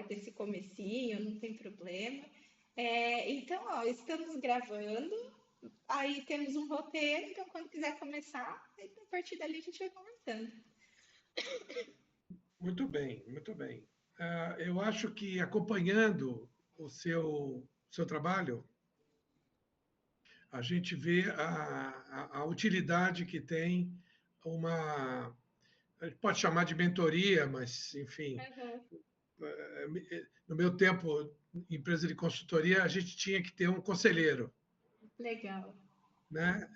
corta esse comecinho, não tem problema. Então, ó, estamos gravando, aí temos um roteiro, então quando quiser começar, aí, a partir dali a gente vai conversando. Muito bem, muito bem. Eu acho que acompanhando o seu trabalho, a gente vê a utilidade que tem uma. A gente pode chamar de mentoria, mas, enfim, Aham, no meu tempo, empresa de consultoria, a gente tinha que ter um conselheiro, legal. né?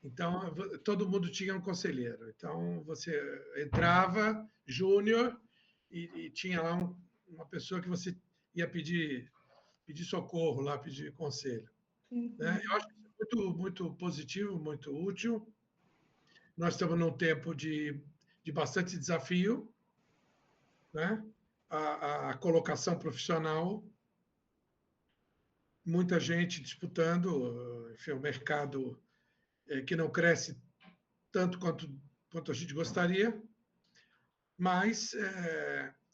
Então, todo mundo tinha um conselheiro. Então, você entrava, júnior, e tinha lá uma pessoa que você ia pedir socorro lá, pedir conselho. Né? Eu acho que isso é muito, muito positivo, muito útil. Nós estamos num tempo de bastante desafio, né? A colocação profissional, muita gente disputando, enfim, o mercado que não cresce tanto quanto a gente gostaria, mas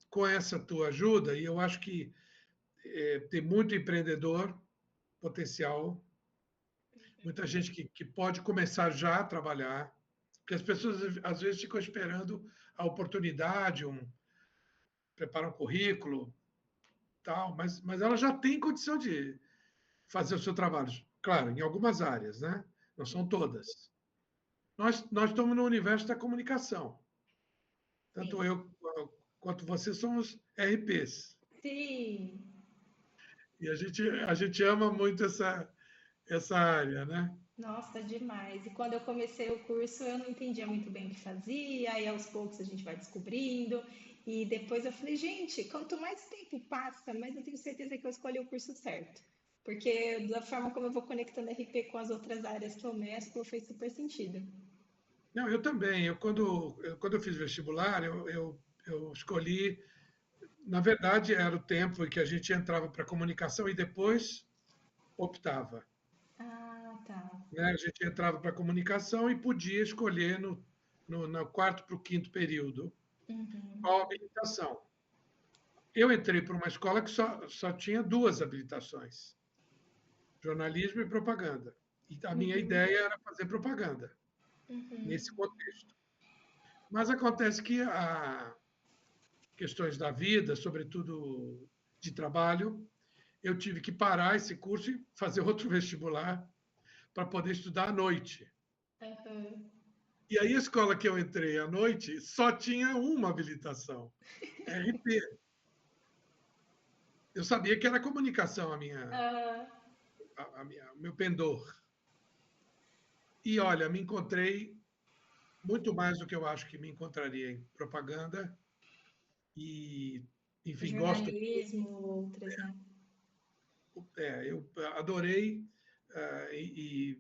com essa tua ajuda, e eu acho que tem muito empreendedor potencial, muita gente que pode começar já a trabalhar, porque as pessoas às vezes ficam esperando a oportunidade, preparar um currículo, tal, mas ela já tem condição de fazer o seu trabalho. Claro, em algumas áreas, né? Não são todas. Nós estamos no universo da comunicação. Tanto Sim. eu quanto você somos RPs. Sim. E a gente ama muito essa área, né? Nossa, demais. E quando eu comecei o curso, eu não entendia muito bem o que fazia, aí aos poucos a gente vai descobrindo. E depois eu falei, gente, quanto mais tempo passa, mais eu tenho certeza que eu escolhi o curso certo. Porque da forma como eu vou conectando RP com as outras áreas que eu mesclo, fez super sentido. Não, eu também. Quando eu fiz vestibular, eu escolhi. Na verdade, era o tempo em que a gente entrava para comunicação e depois optava. Ah, tá. Né? A gente entrava para comunicação e podia escolher no quarto para o quinto período qual habilitação. Eu entrei para uma escola que só tinha duas habilitações: jornalismo e propaganda. E a minha ideia era fazer propaganda nesse contexto. Mas acontece que questões da vida, sobretudo de trabalho, eu tive que parar esse curso e fazer outro vestibular para poder estudar à noite. Aham. E aí a escola que eu entrei à noite só tinha uma habilitação, RP. Eu sabia que era comunicação Ah, o meu pendor. E olha, me encontrei muito mais do que eu acho que me encontraria em propaganda e, enfim, gosto. jornalismo, outras, né? Eu adorei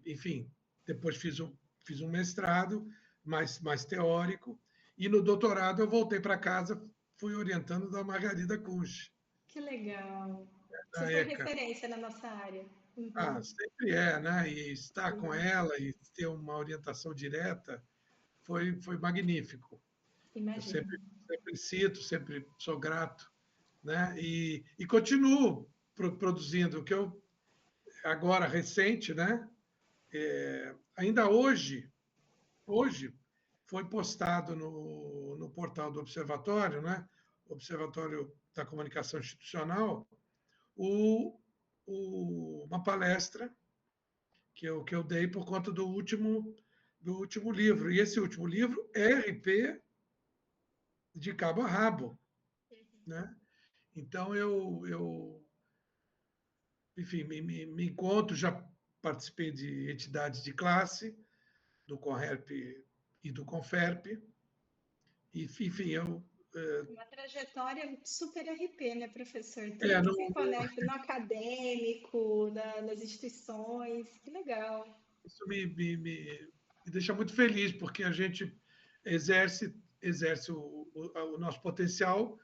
enfim, depois fiz um mestrado mais teórico e no doutorado eu voltei para casa, fui orientando da Margarida Kunsch, Que legal. da Super ECA. referência na nossa área. Uhum. Sempre né? E estar com ela e ter uma orientação direta foi magnífico. Eu Imagino. sempre cito, sempre sou grato, né? E continuo produzindo, o que eu agora recente, né? Ainda hoje foi postado no portal do Observatório, né? Observatório da Comunicação Institucional, o, uma palestra que eu dei por conta do último livro. E esse último livro é RP de cabo a rabo, né? Então enfim, me encontro, já participei de entidades de classe, do Conherp e do Conferp, e, enfim, Uma trajetória super RP, né, professor? Tudo é, que não, se conecta no acadêmico, nas instituições. Que legal. isso me deixa muito feliz, porque a gente exerce o nosso potencial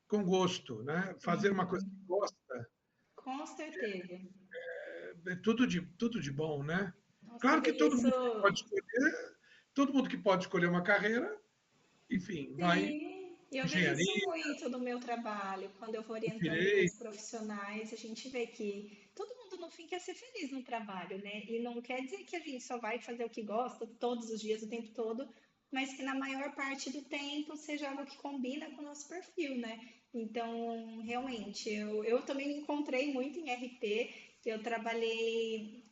com gosto, né? Fazer uma coisa que gosta Com certeza. é tudo de bom, né? Nossa, Claro que conheço. todo mundo que pode escolher uma carreira, enfim, vai. Sim. E eu vejo isso engenharia, muito no meu trabalho, quando eu vou orientando os direito. profissionais, a gente vê que todo mundo no fim quer ser feliz no trabalho, né? E não quer dizer que a gente só vai fazer o que gosta todos os dias, o tempo todo, mas que na maior parte do tempo seja algo que combina com o nosso perfil, né? Então, realmente, eu também me encontrei muito em RP, eu trabalhei,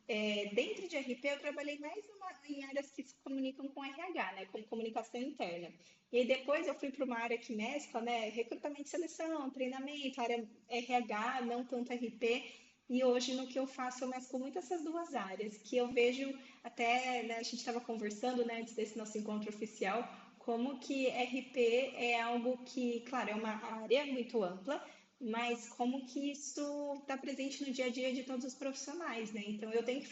dentro de RP, eu trabalhei mais em áreas que se comunicam com RH, né? Com comunicação interna. E aí depois eu fui para uma área que mescla, né, recrutamento e seleção, treinamento, área RH, não tanto RP. E hoje no que eu faço eu mesclo muito essas duas áreas, que eu vejo até, né, a gente estava conversando, né, antes desse nosso encontro oficial, como que RP é algo que, claro, é uma área muito ampla, mas como que isso está presente no dia a dia de todos os profissionais, né? Então eu tenho que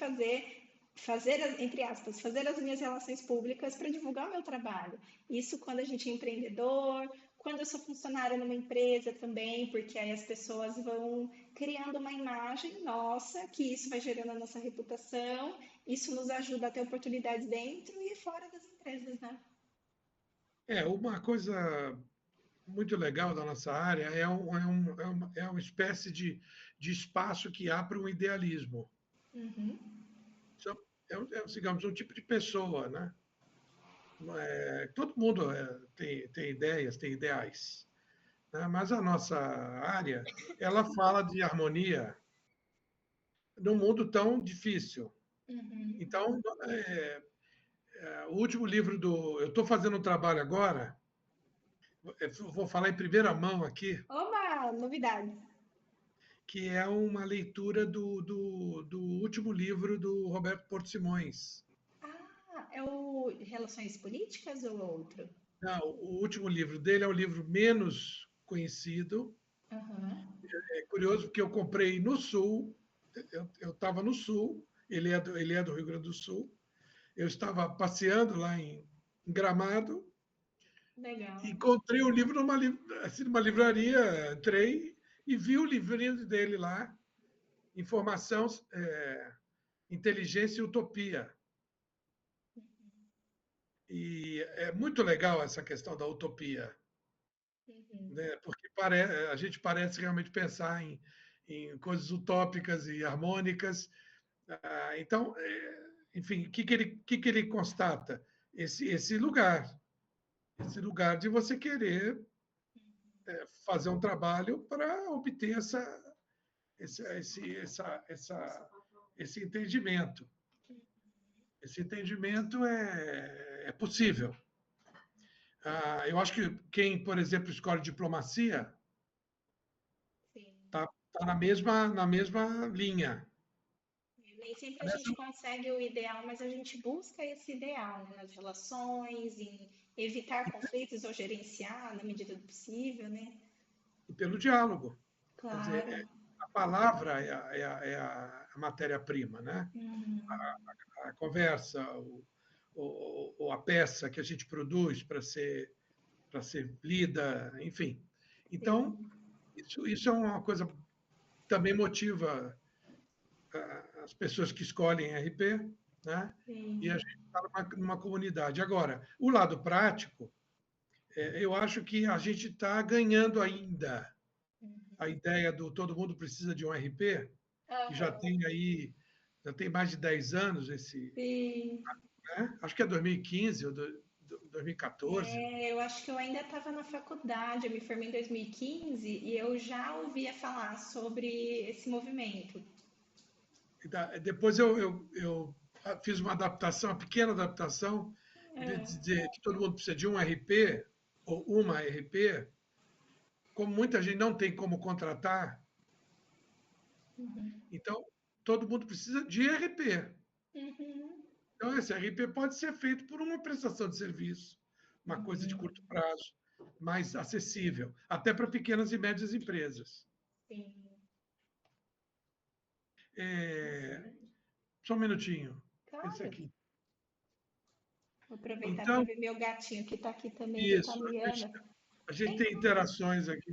entre aspas, fazer as minhas relações públicas para divulgar o meu trabalho. Isso quando a gente é empreendedor, quando eu sou funcionária numa empresa também, porque aí as pessoas vão criando uma imagem nossa, que isso vai gerando a nossa reputação, isso nos ajuda a ter oportunidades dentro e fora das empresas, né? Uma coisa muito legal da nossa área é uma espécie de espaço que há para um idealismo. Uhum, Isso digamos, um tipo de pessoa, né? Todo mundo tem ideias, tem ideais, né? Mas a nossa área, ela fala de harmonia num mundo tão difícil. uhum. Então, o último livro eu estou fazendo um trabalho agora, vou falar em primeira mão aqui, Oba, novidades. que é uma leitura do último livro do Roberto Porto Simões. Ah, é o Relações Políticas ou outro? Não, o último livro dele é o livro menos conhecido. Aham, É curioso porque eu comprei no Sul, eu estava no Sul, ele é do Rio Grande do Sul, eu estava passeando lá em Gramado, legal. e encontrei o livro assim, numa livraria, entrei e vi o livrinho dele lá, Informação, Inteligência e Utopia. E é muito legal essa questão da utopia, Uhum. né? Porque a gente parece realmente pensar em coisas utópicas e harmônicas. Então, enfim, que ele constata? Esse lugar de você querer fazer um trabalho para obter esse, esse, esse entendimento. Esse entendimento é possível. Eu acho que quem, por exemplo, escolhe diplomacia Sim. tá na mesma linha. Nem sempre a Aliás, gente consegue o ideal, mas a gente busca esse ideal, né, nas relações, em evitar conflitos ou gerenciar na medida do possível, né? e pelo diálogo. Quer dizer, Claro. a palavra é a matéria-prima, né? Uhum. A conversa, a peça que a gente produz para ser lida, enfim. Então, Sim, isso é uma coisa que também motiva as pessoas que escolhem RP, né? E a sim. gente está numa comunidade. Agora, o lado prático, eu acho que a gente está ganhando ainda a ideia do todo mundo precisa de um RP, que Aham. já tem mais de 10 anos Sim. né? Acho que é 2015 ou 2014. Eu acho que eu ainda estava na faculdade, eu me formei em 2015 e eu já ouvia falar sobre esse movimento. Depois eu fiz uma adaptação, uma pequena adaptação, de dizer que todo mundo precisa de um RP ou uma RP. Como muita gente não tem como contratar, então todo mundo precisa de RP. Uhum. Então, esse RP pode ser feito por uma prestação de serviço, uma coisa de curto prazo, mais acessível, até para pequenas e médias empresas. Sim. É, só um minutinho. Esse Claro. aqui. Vou aproveitar para Então, ver meu gatinho que está aqui também, ele está isso. miando. A gente Vem tem cá. interações aqui.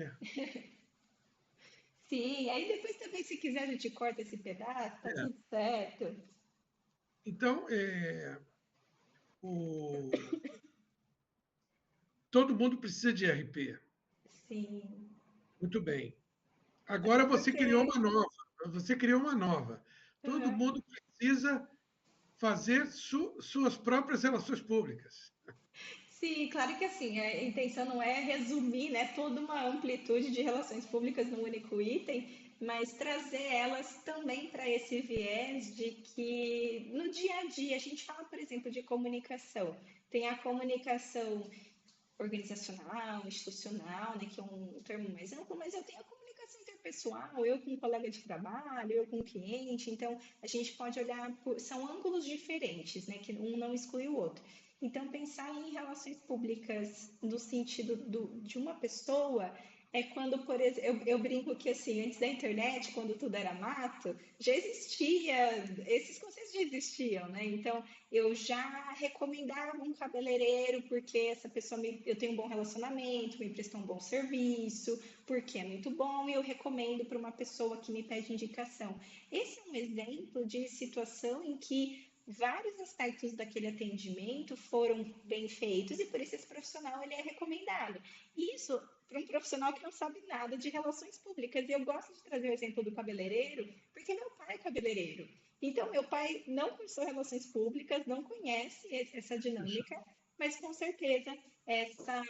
Sim, aí depois também, se quiser, a gente corta esse pedaço, tá É. tudo certo. Então, o, todo mundo precisa de RP. Sim. Muito bem. Até Agora você criou porque. uma nova. Você criou uma nova. Todo Uhum. mundo precisa fazer suas próprias relações públicas. Sim, claro que assim, a intenção não é resumir, né, toda uma amplitude de relações públicas num único item, mas trazer elas também para esse viés de que no dia a dia a gente fala, por exemplo, de comunicação. Tem a comunicação organizacional, institucional, né, que é um termo mais amplo, mas eu tenho a comunicação interpessoal, eu com um colega de trabalho, eu com um cliente, então a gente pode olhar são ângulos diferentes, né, que um não exclui o outro. Então pensar em relações públicas no sentido de uma pessoa é quando, por exemplo, eu brinco que assim, antes da internet, quando tudo era mato, já existia, esses conceitos já existiam, né? Então, eu já recomendava um cabeleireiro porque essa pessoa eu tenho um bom relacionamento, me prestou um bom serviço, porque é muito bom e eu recomendo para uma pessoa que me pede indicação. Esse é um exemplo de situação em que vários aspectos daquele atendimento foram bem feitos e por isso esse profissional ele é recomendado. Isso para um profissional que não sabe nada de relações públicas. E eu gosto de trazer o exemplo do cabeleireiro, porque meu pai é cabeleireiro. Então, meu pai não cursou relações públicas, não conhece essa dinâmica, mas com certeza essa,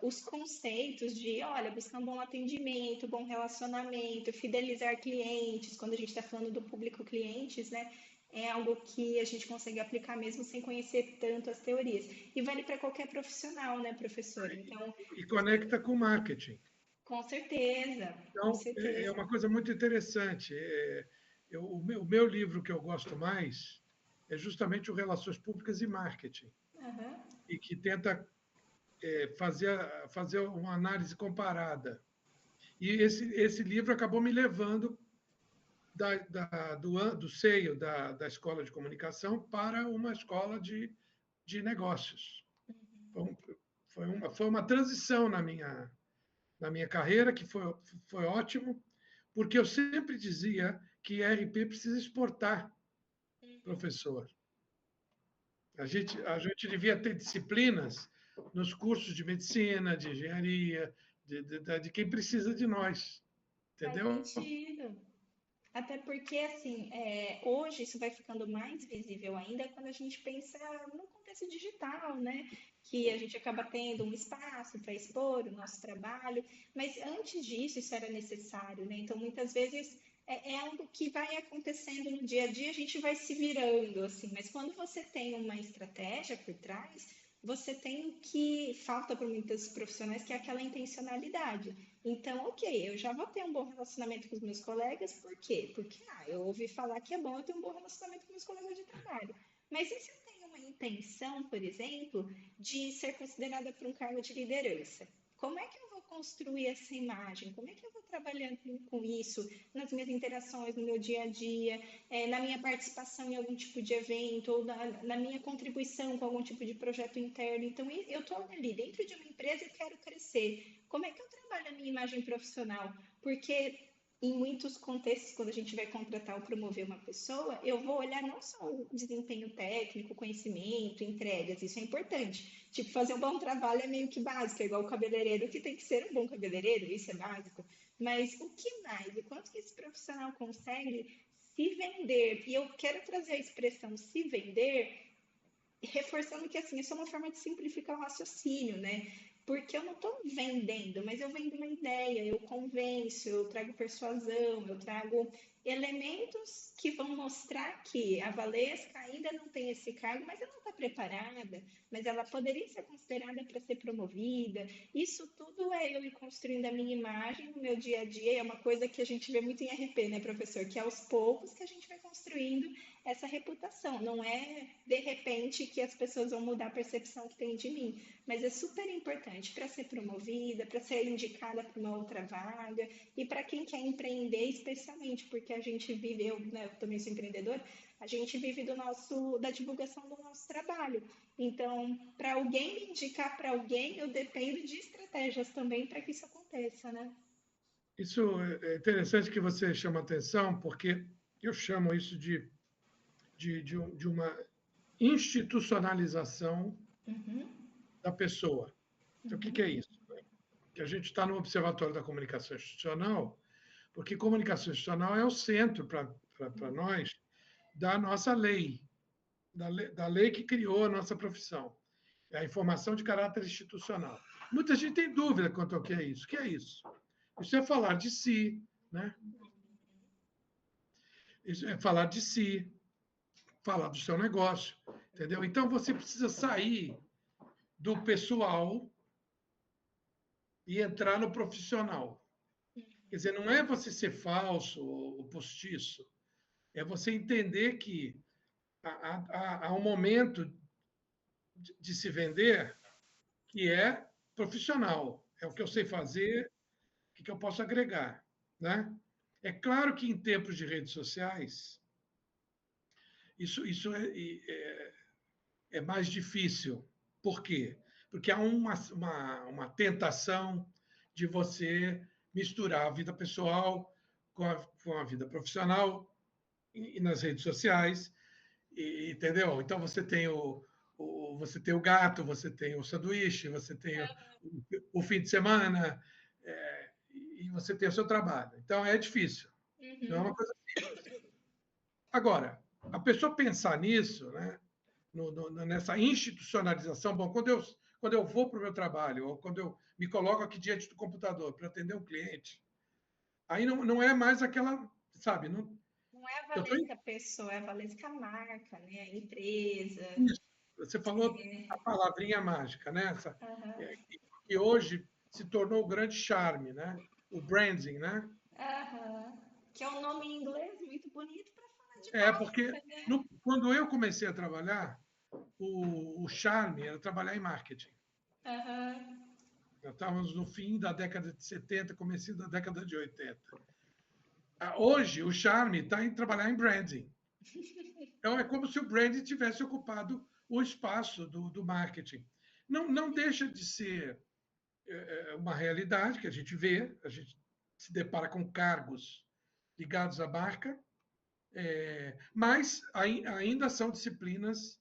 os conceitos de, olha, buscar um bom atendimento, bom relacionamento, fidelizar clientes, quando a gente está falando do público clientes, né? É algo que a gente consegue aplicar mesmo sem conhecer tanto as teorias. E vale para qualquer profissional, né, professor? Então, E conecta com o marketing. com certeza, com Então, é certeza. uma coisa muito interessante. O meu livro que eu gosto mais é justamente o Relações Públicas e Marketing, Aham. e que tenta fazer uma análise comparada. E esse livro acabou me levando do seio da escola de comunicação para uma escola de negócios. Foi uma transição na minha carreira, que foi ótimo, porque eu sempre dizia que RP precisa exportar professor. A gente devia ter disciplinas nos cursos de medicina, de engenharia, de quem precisa de nós, Faz entendeu? sentido. Até porque, assim, hoje isso vai ficando mais visível ainda quando a gente pensa no contexto digital, né? Que a gente acaba tendo um espaço para expor o nosso trabalho, mas antes disso isso era necessário, né? Então, muitas vezes é algo que vai acontecendo no dia a dia, a gente vai se virando, assim, mas quando você tem uma estratégia por trás, você tem o que falta para muitos profissionais, que é aquela intencionalidade. Então, ok, eu já vou ter um bom relacionamento com os meus colegas, por quê? Porque eu ouvi falar que é bom eu ter um bom relacionamento com meus colegas de trabalho. Mas e se eu tenho uma intenção, por exemplo, de ser considerada para um cargo de liderança? Como é que eu vou construir essa imagem? Como é que eu vou trabalhando com isso nas minhas interações, no meu dia a dia, na minha participação em algum tipo de evento, ou na minha contribuição com algum tipo de projeto interno? Então, eu estou ali dentro de uma empresa e quero crescer. Como é que eu trabalho a minha imagem profissional? Porque em muitos contextos, quando a gente vai contratar ou promover uma pessoa, eu vou olhar não só o desempenho técnico, conhecimento, entregas, isso é importante. Tipo, fazer um bom trabalho é meio que básico, é igual o cabeleireiro, que tem que ser um bom cabeleireiro, isso é básico. Mas o que mais? O quanto que esse profissional consegue se vender? E eu quero trazer a expressão se vender reforçando que assim, isso é uma forma de simplificar o raciocínio, né? Porque eu não estou vendendo, mas eu vendo uma ideia, eu convenço, eu trago persuasão, eu trago elementos que vão mostrar que a Valesca ainda não tem esse cargo, mas ela está preparada, mas ela poderia ser considerada para ser promovida. Isso tudo é eu ir construindo a minha imagem no meu dia a dia, é uma coisa que a gente vê muito em RP, né, professor? Que é aos poucos que a gente vai construindo essa reputação. Não é de repente que as pessoas vão mudar a percepção que tem de mim, mas é super importante para ser promovida, para ser indicada para uma outra vaga e para quem quer empreender, especialmente porque a gente vive, né, eu também sou empreendedora, a gente vive da divulgação do nosso trabalho. Então, para alguém me indicar para alguém, eu dependo de estratégias também para que isso aconteça, né? Isso é interessante que você chama atenção, porque eu chamo isso de uma institucionalização Uhum, da pessoa. Então, o que é isso? Que a gente está no Observatório da Comunicação Institucional, porque comunicação institucional é o centro para nós da nossa lei, da lei que criou a nossa profissão. É a informação de caráter institucional. Muita gente tem dúvida quanto ao que é isso. O que é isso? Isso é falar de si, né? Isso é falar de si, falar do seu negócio, entendeu? Então você precisa sair do pessoal e entrar no profissional. Quer dizer, não é você ser falso ou postiço, é você entender que há um momento de se vender que é profissional, é o que eu sei fazer, o que eu posso agregar, né? É claro que em tempos de redes sociais, isso é mais difícil. Por quê? Porque há uma tentação de você misturar a vida pessoal com a vida profissional e nas redes sociais, entendeu? Então você tem você tem o gato, você tem o sanduíche, você tem o fim de semana, e você tem o seu trabalho. Então é difícil, não é uma coisa simples. Agora, a pessoa pensar nisso, né, nessa institucionalização, bom, quando eu vou para o meu trabalho, ou quando eu me coloco aqui diante do computador para atender um cliente, aí não é mais aquela, sabe, Não é a eu tô, Valesca pessoa, é a Valesca marca, né? A empresa. isso, você falou a É, palavrinha mágica, né? aham, Que hoje se tornou o grande charme, né? O branding, né? aham. Que é um nome em inglês muito bonito para falar de Porque marca, né? quando eu comecei a trabalhar, o charme era trabalhar em marketing. Aham, Nós estávamos no fim da década de 70, comecinho da década de 80. Hoje, o charme está em trabalhar em branding. Então, é como se o branding tivesse ocupado o espaço do marketing. Não deixa de ser uma realidade que a gente vê, a gente se depara com cargos ligados à marca, mas ainda são disciplinas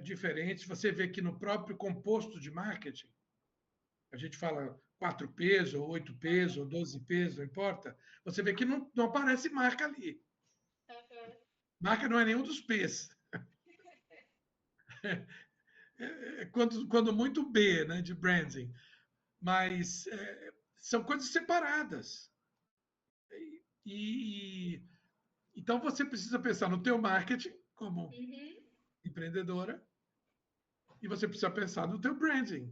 diferentes. Você vê que no próprio composto de marketing, a gente fala 4Ps, ou 8Ps, ou 12Ps, não importa, você vê que não aparece marca ali. aham. Marca não é nenhum dos Ps. Quando muito B, né, de branding. Mas são coisas separadas. E, então você precisa pensar no teu marketing como Uhum. empreendedora e você precisa pensar no teu branding.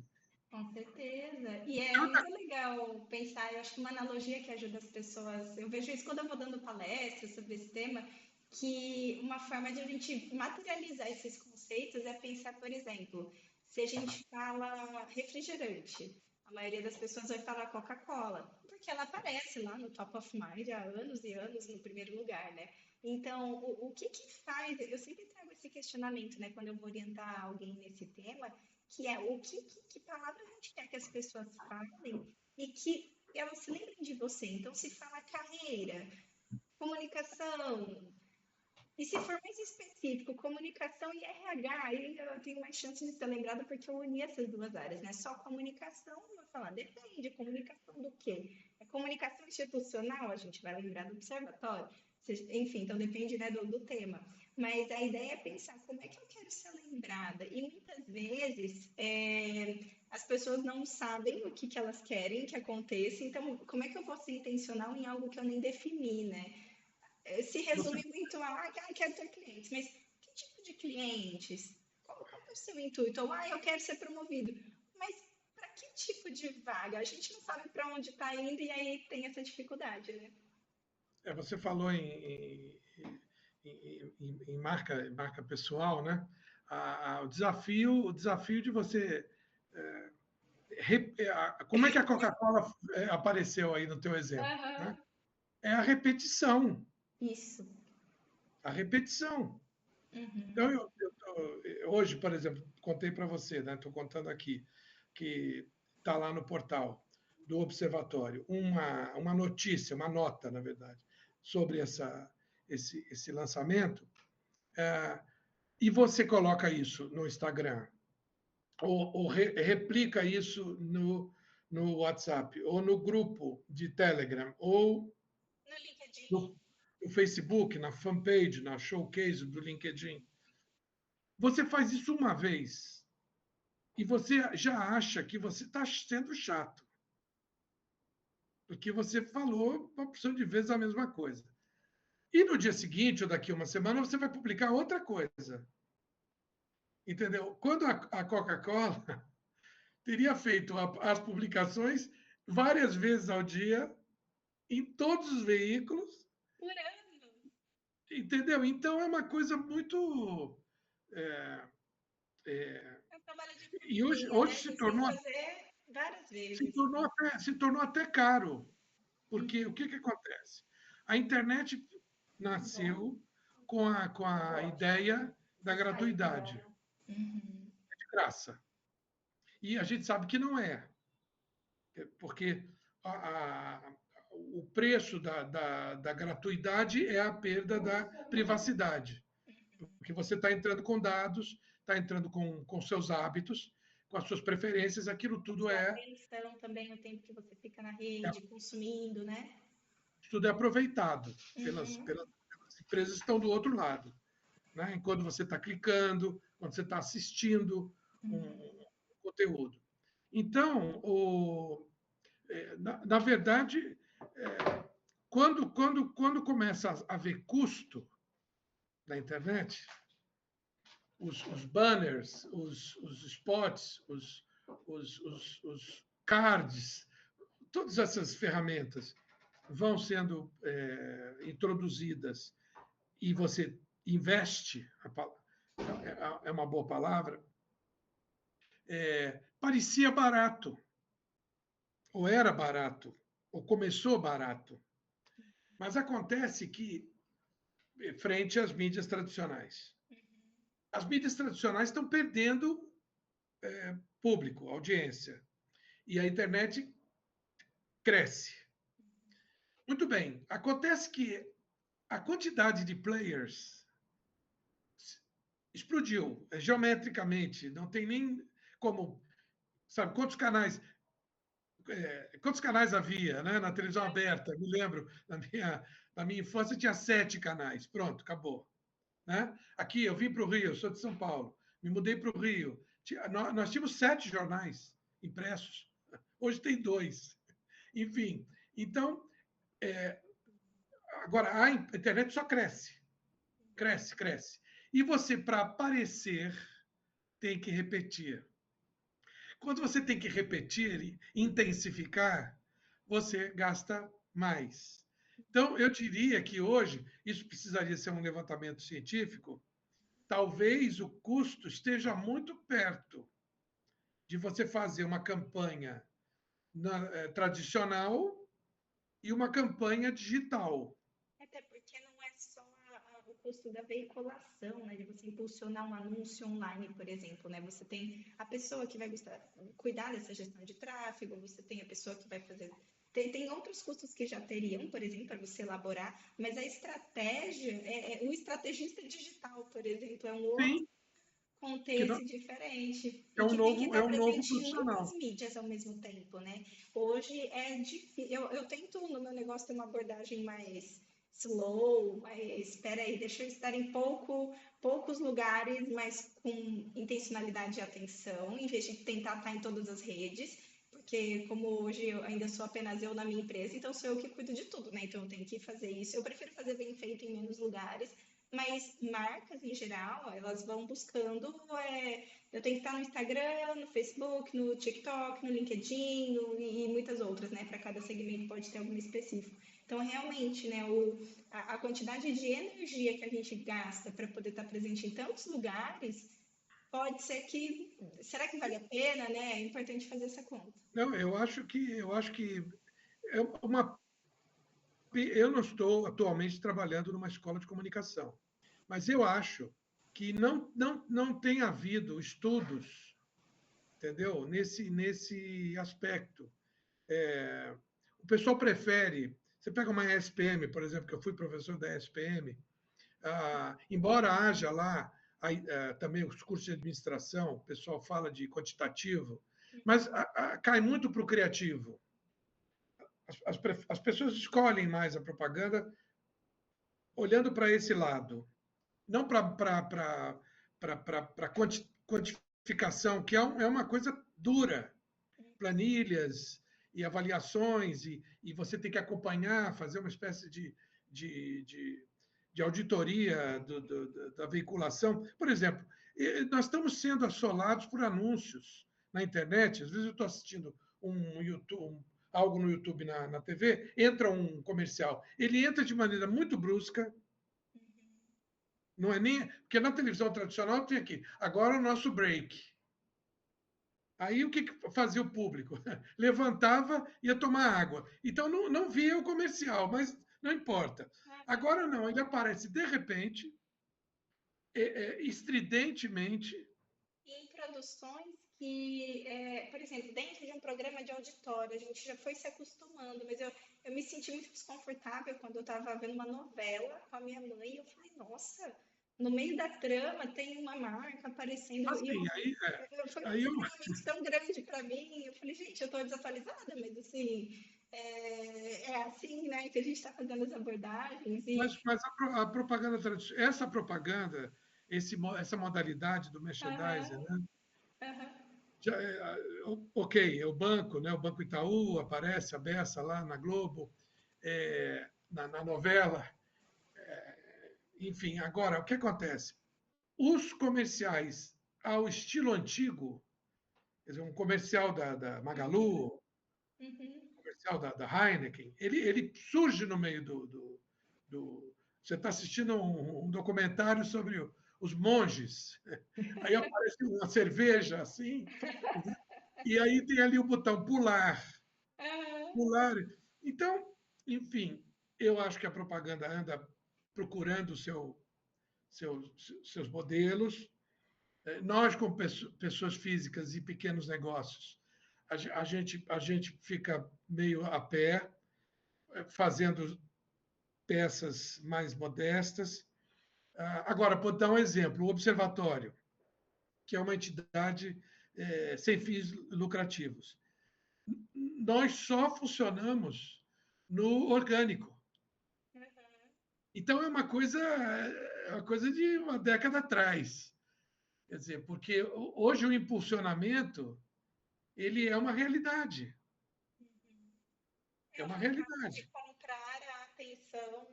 Com certeza. E é muito legal pensar, eu acho que uma analogia que ajuda as pessoas, eu vejo isso quando eu vou dando palestras sobre esse tema, que uma forma de a gente materializar esses conceitos é pensar, por exemplo, se a gente fala refrigerante, a maioria das pessoas vai falar Coca-Cola, porque ela aparece lá no top of mind há anos e anos no primeiro lugar, né? Então, o que que faz? Eu sempre trago esse questionamento, né, quando eu vou orientar alguém nesse tema, que é que palavra a gente quer que as pessoas falem e que elas se lembrem de você. Então, se fala carreira, comunicação, e se for mais específico, comunicação e RH, aí eu tenho mais chance de ser lembrada porque eu uni essas duas áreas, né? Só comunicação, eu vou falar, depende, comunicação do quê? É comunicação institucional, a gente vai lembrar do observatório, enfim, então depende, né, do tema. Mas a ideia é pensar como é que eu quero ser lembrada. E muitas vezes as pessoas não sabem o que elas querem que aconteça, então como é que eu posso ser intencional em algo que eu nem defini, né? Se Você, resume muito a, quero ter clientes, mas que tipo de clientes? Qual é o seu intuito? Ou, eu quero ser promovido. Mas para que tipo de vaga? A gente não sabe para onde está indo e aí tem essa dificuldade, né? você falou em marca pessoal, né? O desafio de você como é que a Coca-Cola apareceu aí no teu exemplo, Aham. né? É a repetição, Isso. a repetição. Então, Uhum. hoje, por exemplo, contei para você, né? Estou contando aqui, que está lá no portal do Observatório uma notícia, uma nota, na verdade, sobre esse lançamento, e você coloca isso no Instagram, replica isso no WhatsApp, ou no grupo de Telegram, ou No LinkedIn. no Facebook, na fanpage, na showcase do LinkedIn. Você faz isso uma vez e você já acha que você está sendo chato, porque você falou uma opção de vezes a mesma coisa. E no dia seguinte, ou daqui a uma semana, você vai publicar outra coisa. Entendeu? Quando a Coca-Cola teria feito as publicações várias vezes ao dia, em todos os veículos, Por ano. entendeu? Então é uma coisa muito. É, É um trabalho de e formiguinha, hoje né? Vocês têm que fazer várias vezes. se tornou até caro, porque o Uhum. que acontece? A internet nasceu com a ideia da gratuidade, Uhum. de graça. E a gente sabe que não é, porque o preço da gratuidade é a perda da privacidade, porque você está entrando com dados, está entrando com seus hábitos, com as suas preferências, aquilo tudo Sua é, atenção também, o tempo que você fica na rede, consumindo, né? tudo é aproveitado Uhum. pelas empresas que estão do outro lado. Né? Enquanto você está clicando, quando você está assistindo um conteúdo. Então, na verdade, quando começa a haver custo na internet, os banners, os spots, os cards, todas essas ferramentas vão sendo introduzidas e você investe, é uma boa palavra, parecia barato, ou era barato, ou começou barato. Mas acontece que, frente às mídias tradicionais, as mídias tradicionais estão perdendo público, audiência, e a internet cresce. Muito bem, acontece que a quantidade de players explodiu geometricamente, não tem nem como, sabe, quantos canais havia, né, na televisão aberta? Me lembro, na minha infância tinha 7 canais, pronto, acabou. Né? Aqui, eu vim para o Rio, eu sou de São Paulo, me mudei para o Rio. Nós tínhamos 7 jornais impressos, hoje tem 2. Enfim, então, agora a internet só cresce, cresce, cresce. E você, para aparecer, tem que repetir. Quando você tem que repetir e intensificar, você gasta mais. Então, eu diria que hoje, isso precisaria ser um levantamento científico, talvez o custo esteja muito perto de você fazer uma campanha tradicional e uma campanha digital. Até porque não é só o custo da veiculação, né? De você impulsionar um anúncio online, por exemplo, né? Você tem a pessoa que vai cuidar dessa gestão de tráfego, você tem a pessoa que vai fazer. Tem outros custos que já teriam, por exemplo, para você elaborar, mas a estratégia, o estrategista digital, por exemplo, é um outro Sim, que contexto diferente é e que tem que é estar um novo presente em muitas profissional. mídias ao mesmo tempo, né? Hoje é difícil. Eu tento no meu negócio ter uma abordagem mais slow, mais espera aí, deixa eu estar em poucos lugares, mas com intencionalidade de atenção, em vez de tentar estar em todas as redes. Porque como hoje eu ainda sou apenas eu na minha empresa, então sou eu que cuido de tudo, né? Então eu tenho que fazer isso. Eu prefiro fazer bem feito em menos lugares, mas marcas em geral, elas vão buscando. Eu tenho que estar no Instagram, no Facebook, no TikTok, no LinkedIn e muitas outras, né? Para cada segmento pode ter algum específico. Então, realmente, né, a quantidade de energia que a gente gasta para poder estar presente em tantos lugares, pode ser que. Será que vale a pena, né? É importante fazer essa conta. Não, eu acho que é uma. Eu não estou atualmente trabalhando numa escola de comunicação, mas eu acho que não tem havido estudos, entendeu? Nesse aspecto. O pessoal prefere. Você pega uma ESPM, por exemplo, que eu fui professor da ESPM, embora haja lá também os cursos de administração, o pessoal fala de quantitativo, mas cai muito para o criativo. As pessoas escolhem mais a propaganda olhando para esse lado, não para quantificação, que é uma coisa dura, planilhas e avaliações, e você tem que acompanhar, fazer uma espécie de auditoria da veiculação. Por exemplo, nós estamos sendo assolados por anúncios na internet. Às vezes eu estou assistindo algo no YouTube, na TV, entra um comercial. Ele entra de maneira muito brusca, não é nem... Porque na televisão tradicional tem aqui, agora o nosso break. Aí o que fazia o público? Levantava e ia tomar água. Então não via o comercial, mas não importa. Agora não, ele aparece de repente, estridentemente. Em produções que, por exemplo, dentro de um programa de auditório, a gente já foi se acostumando, mas eu me senti muito desconfortável quando eu estava vendo uma novela com a minha mãe, e eu falei, nossa, no meio da trama tem uma marca aparecendo, Assim, foi um aí eu, estranhamento tão grande para mim, eu falei, gente, eu estou desatualizada, mas assim, é assim, né, que a gente está fazendo as abordagens. mas a propaganda tradicional, essa propaganda, essa modalidade do merchandising, Aham, né? aham. Ok, é o banco, né? O Banco Itaú aparece a beça lá na Globo, na novela. Enfim, agora, o que acontece? Os comerciais ao estilo antigo, quer dizer, um comercial da Uhum, Magalu, uhum. comercial da Heineken, ele surge no meio você está assistindo um documentário sobre os monges, aí aparece uma cerveja assim, e aí tem ali o botão pular, Aham. pular. Então, enfim, eu acho que a propaganda anda procurando seus modelos. Nós, como pessoas físicas e pequenos negócios, a gente fica meio a pé, fazendo peças mais modestas. Agora, vou dar um exemplo: o Observatório, que é uma entidade sem fins lucrativos. Nós só funcionamos no orgânico. Então, é uma coisa de uma década atrás. Quer dizer, porque hoje o impulsionamento ele é uma realidade. É É o uma formato de realidade. comprar a atenção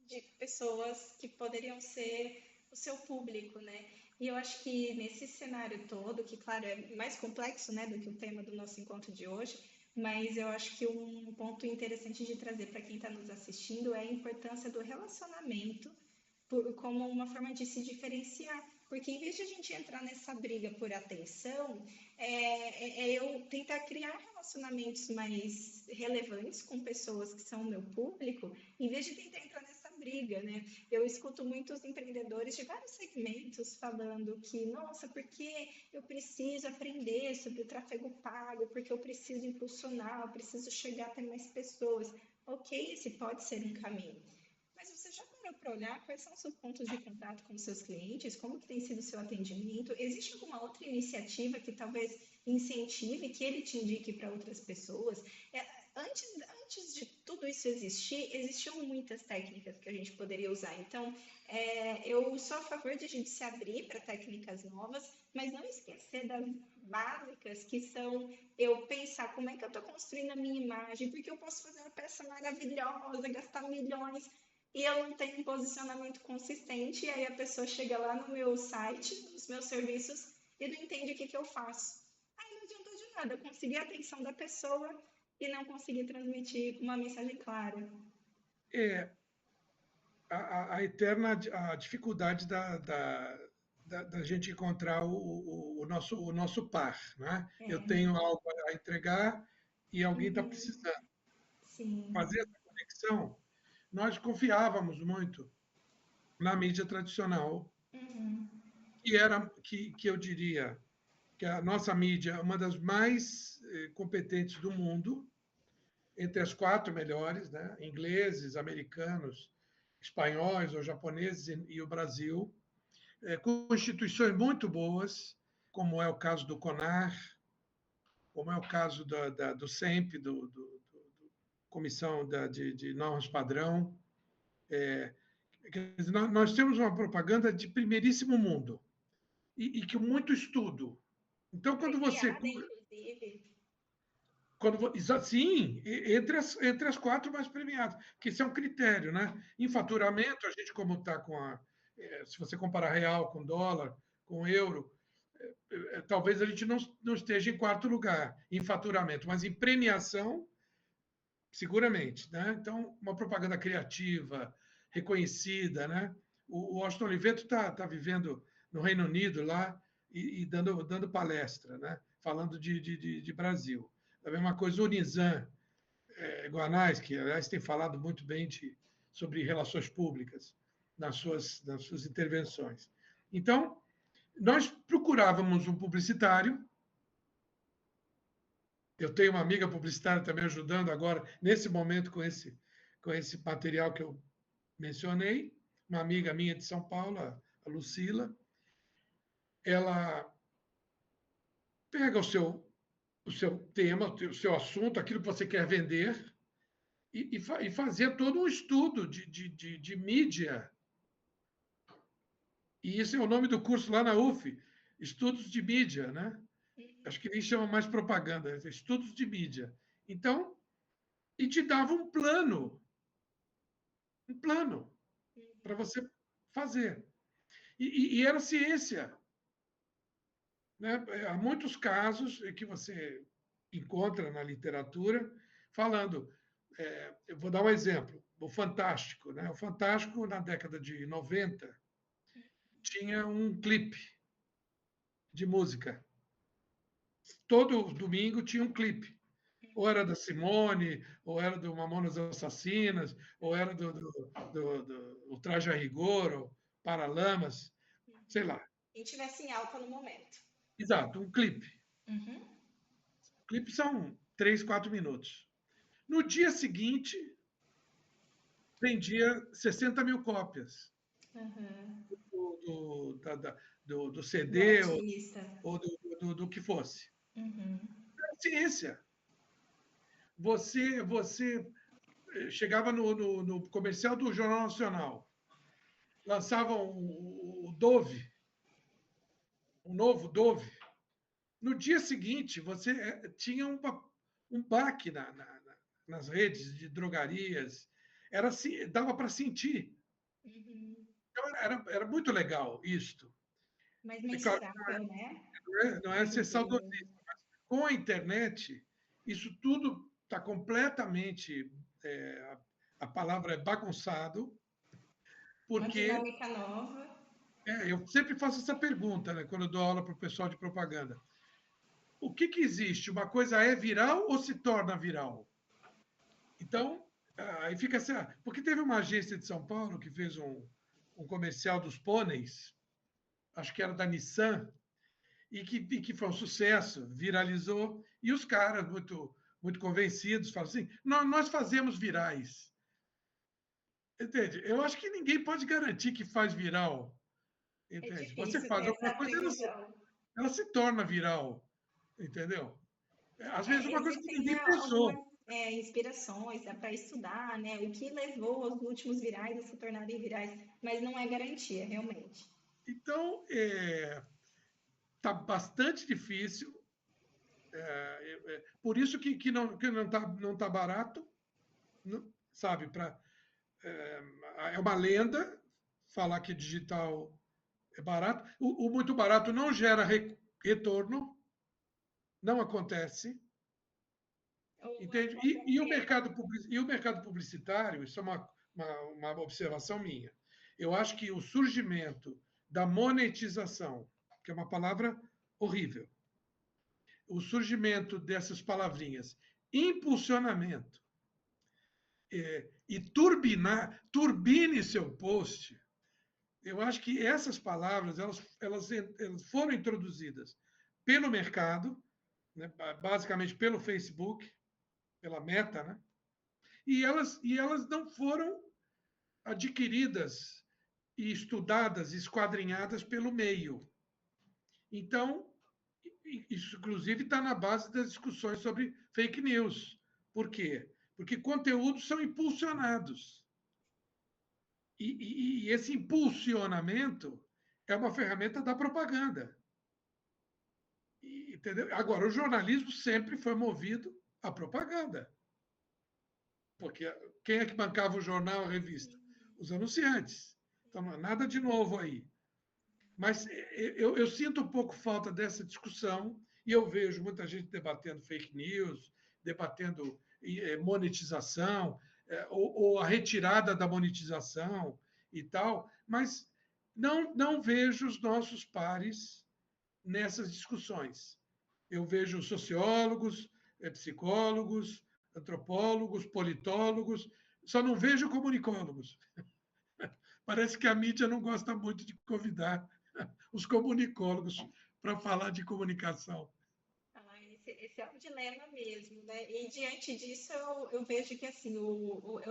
de pessoas que poderiam ser o seu público, né? E eu acho que nesse cenário todo, que claro é mais complexo, né, do que o tema do nosso encontro de hoje, mas eu acho que um ponto interessante de trazer para quem está nos assistindo é a importância do relacionamento como uma forma de se diferenciar. Porque em vez de a gente entrar nessa briga por atenção, eu tentar criar relacionamentos mais relevantes com pessoas que são o meu público, em vez de tentar entrar nessa briga, né? Eu escuto muitos empreendedores de vários segmentos falando que, nossa, porque eu preciso aprender sobre o tráfego pago, porque eu preciso impulsionar, eu preciso chegar até mais pessoas. Ok, esse pode ser um caminho. Mas você já parou para olhar quais são os seus pontos de contato com os seus clientes? Como que tem sido o seu atendimento? Existe alguma outra iniciativa que talvez incentive, que ele te indique para outras pessoas? Antes de tudo isso existir, existiam muitas técnicas que a gente poderia usar. Então, eu sou a favor de a gente se abrir para técnicas novas, mas não esquecer das básicas, que são eu pensar como é que eu estou construindo a minha imagem, porque eu posso fazer uma peça maravilhosa, gastar milhões, e eu não tenho um posicionamento consistente, e aí a pessoa chega lá no meu site, nos meus serviços, e não entende o que eu faço. Aí não adiantou de nada, eu consegui a atenção da pessoa e não consegui transmitir uma mensagem clara. É a eterna dificuldade da gente encontrar o nosso par. Né? Eu É, tenho algo a entregar e alguém está uhum, precisando. sim, Fazer essa conexão, nós confiávamos muito na mídia tradicional, uhum, que eu diria que a nossa mídia é uma das mais competentes do mundo, entre as 4 melhores, né? Ingleses, americanos, espanhóis ou japoneses e o Brasil. com instituições muito boas, como é o caso do CONAR, como é o caso do SEMP, Comissão de Normas Padrão. Quer dizer, nós temos uma propaganda de primeiríssimo mundo e que muito estudo. Então, quando você... Premiada, inclusive. Sim, entre as 4 mais premiadas, que esse é um critério, né? Em faturamento, a gente, como está com a. Se você comparar real com dólar, com euro, talvez a gente não esteja em 4º lugar em faturamento, mas em premiação, seguramente, né? Então, uma propaganda criativa, reconhecida, né? O Washington Oliveto está vivendo no Reino Unido lá e dando palestra, né? Falando de Brasil. A mesma coisa o Nizam Guanais, que, aliás, tem falado muito bem sobre relações públicas nas suas intervenções. Então, nós procurávamos um publicitário. Eu tenho uma amiga publicitária também ajudando agora, nesse momento, com esse material que eu mencionei, uma amiga minha de São Paulo, a Lucila. Ela pega o seu tema, o seu assunto, aquilo que você quer vender, e fazer todo um estudo de mídia. E esse é o nome do curso lá na UF, Estudos de Mídia, né? Acho que nem chama mais propaganda, Estudos de Mídia. Então, e te dava um plano para você fazer. E era ciência. Né? Há muitos casos que você encontra na literatura falando. Eu vou dar um exemplo, o Fantástico. Né? O Fantástico, na década de 90, tinha um clipe de música. Todo domingo tinha um clipe. Ou era da Simone, ou era do Mamonas Assassinas, ou era do Traje a Rigor, ou Paralamas, sei lá. Quem tivesse em alta no momento. Exato, um clipe. Uhum. Clipes são 3, 4 minutos. No dia seguinte, vendia 60 mil cópias Uhum. do Do CD artista. ou do que fosse. Uhum. É ciência. Você chegava no comercial do Jornal Nacional, lançavam o Dove, o novo Dove. No dia seguinte, você tinha um baque nas redes de drogarias. Dava para sentir. Uhum. Então, era muito legal isto. Mais É claro, mensurável, né? não é ser saudosista, mas com a internet, isso tudo está completamente. A palavra é bagunçado, Uma porque dinâmica nova. eu sempre faço essa pergunta, né, quando eu dou aula para o pessoal de propaganda. O que existe? Uma coisa é viral ou se torna viral? Então, aí fica assim, porque teve uma agência de São Paulo que fez um comercial dos pôneis, acho que era da Nissan, e que foi um sucesso, viralizou, e os caras, muito, muito convencidos, falam assim: nós fazemos virais. Entende? Eu acho que ninguém pode garantir que faz viral. É Entende? Você difícil faz ter alguma essa coisa, previsão. ela se torna viral. Entendeu? Às vezes, uma coisa que Existem, ninguém né, algumas pensou. inspirações, dá para estudar, né? O que levou os últimos virais a se tornarem virais, mas não é garantia, realmente. Então, está bastante difícil. Por isso que não tá barato, sabe? É uma lenda falar que digital é barato. O muito barato não gera retorno, não acontece. Entende? E o mercado publicitário, isso é uma observação minha. Eu acho que o surgimento da monetização, que é uma palavra horrível, o surgimento dessas palavrinhas, impulsionamento, e turbine seu post, eu acho que essas palavras elas foram introduzidas pelo mercado, né, basicamente pelo Facebook, pela Meta, né? E elas não foram adquiridas e estudadas, esquadrinhadas pelo meio. Então, isso, inclusive, está na base das discussões sobre fake news. Por quê? Porque conteúdos são impulsionados. E esse impulsionamento é uma ferramenta da propaganda. Entendeu? Agora, o jornalismo sempre foi movido à propaganda. Porque quem é que bancava o jornal, a revista? Os anunciantes. Então, não é nada de novo aí. Mas eu sinto um pouco falta dessa discussão e eu vejo muita gente debatendo fake news, debatendo monetização, ou a retirada da monetização e tal, mas não vejo os nossos pares nessas discussões. Eu vejo sociólogos, psicólogos, antropólogos, politólogos, só não vejo comunicólogos. Parece que a mídia não gosta muito de convidar os comunicólogos para falar de comunicação. Esse é um dilema mesmo, né? E diante disso eu vejo que assim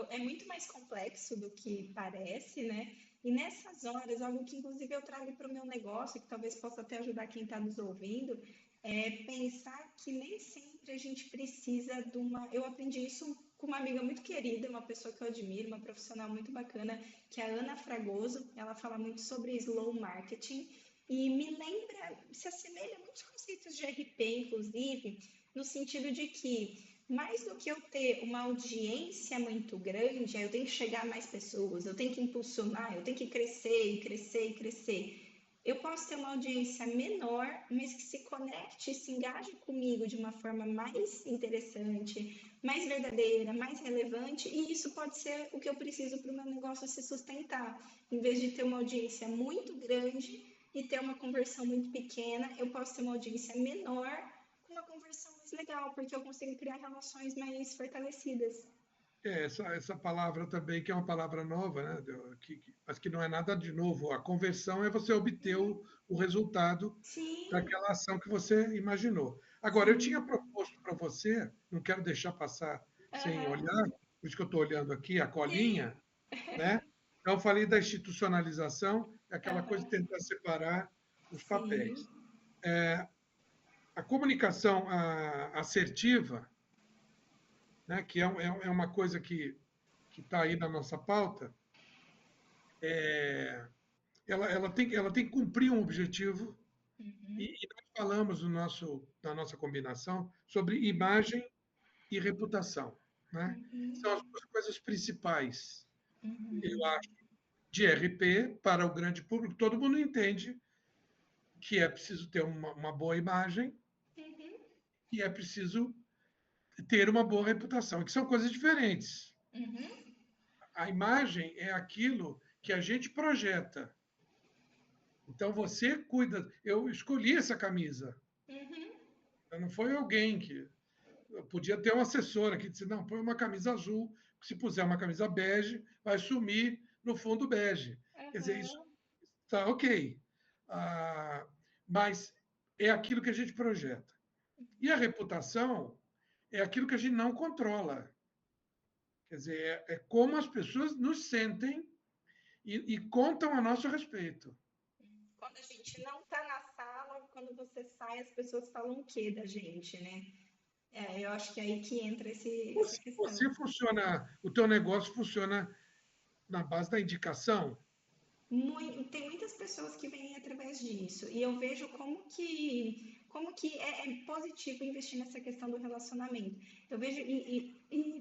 é muito mais complexo do que parece, né? E nessas horas, algo que inclusive eu trago para o meu negócio, que talvez possa até ajudar quem está nos ouvindo, é pensar que nem sempre a gente precisa de uma. Eu aprendi isso com uma amiga muito querida, uma pessoa que eu admiro, uma profissional muito bacana, que é a Ana Fragoso. Ela fala muito sobre slow marketing. E me lembra, se assemelha a muitos conceitos de RP, inclusive, no sentido de que, mais do que eu ter uma audiência muito grande, eu tenho que chegar a mais pessoas, eu tenho que impulsionar, eu tenho que crescer e crescer e crescer. Eu posso ter uma audiência menor, mas que se conecte, se engaje comigo de uma forma mais interessante, mais verdadeira, mais relevante, e isso pode ser o que eu preciso para o meu negócio se sustentar. Em vez de ter uma audiência muito grande e ter uma conversão muito pequena, eu posso ter uma audiência menor com uma conversão mais legal, porque eu consigo criar relações mais fortalecidas. Essa palavra também, que é uma palavra nova, né? Mas que não é nada de novo. A conversão é você obter o resultado Sim, daquela ação que você imaginou. Agora, eu tinha sim. proposto para você, não quero deixar passar sem Aham, olhar, por isso que eu estou olhando aqui a sim. colinha, né? Então, eu falei da institucionalização, aquela coisa Aham, de tentar separar os sim. papéis. A comunicação assertiva, né, que é uma coisa que está aí na nossa pauta, ela tem que cumprir um objetivo, Uhum, e nós falamos na nossa combinação sobre imagem e reputação. Né? São as uhum, duas coisas principais, eu uhum, acho, de RP para o grande público. Todo mundo entende que é preciso ter uma boa imagem uhum, e é preciso ter uma boa reputação, que são coisas diferentes. uhum, A imagem é aquilo que a gente projeta. Então você cuida. Eu escolhi essa camisa. uhum. Não foi alguém que. Eu podia ter uma assessora que disse: não, põe uma camisa azul, se puser uma camisa bege, vai sumir no fundo bege. Quer dizer, isso Aham. está ok. Ah, mas é aquilo que a gente projeta. E a reputação é aquilo que a gente não controla. Quer dizer, é como as pessoas nos sentem e contam a nosso respeito. Quando a gente não tá na sala, quando você sai, as pessoas falam o quê da gente, né? Eu acho que é aí que entra essa questão. Você funciona, o teu negócio funciona na base da indicação? Tem muitas pessoas que vêm através disso, e eu vejo como que é positivo investir nessa questão do relacionamento. Eu vejo,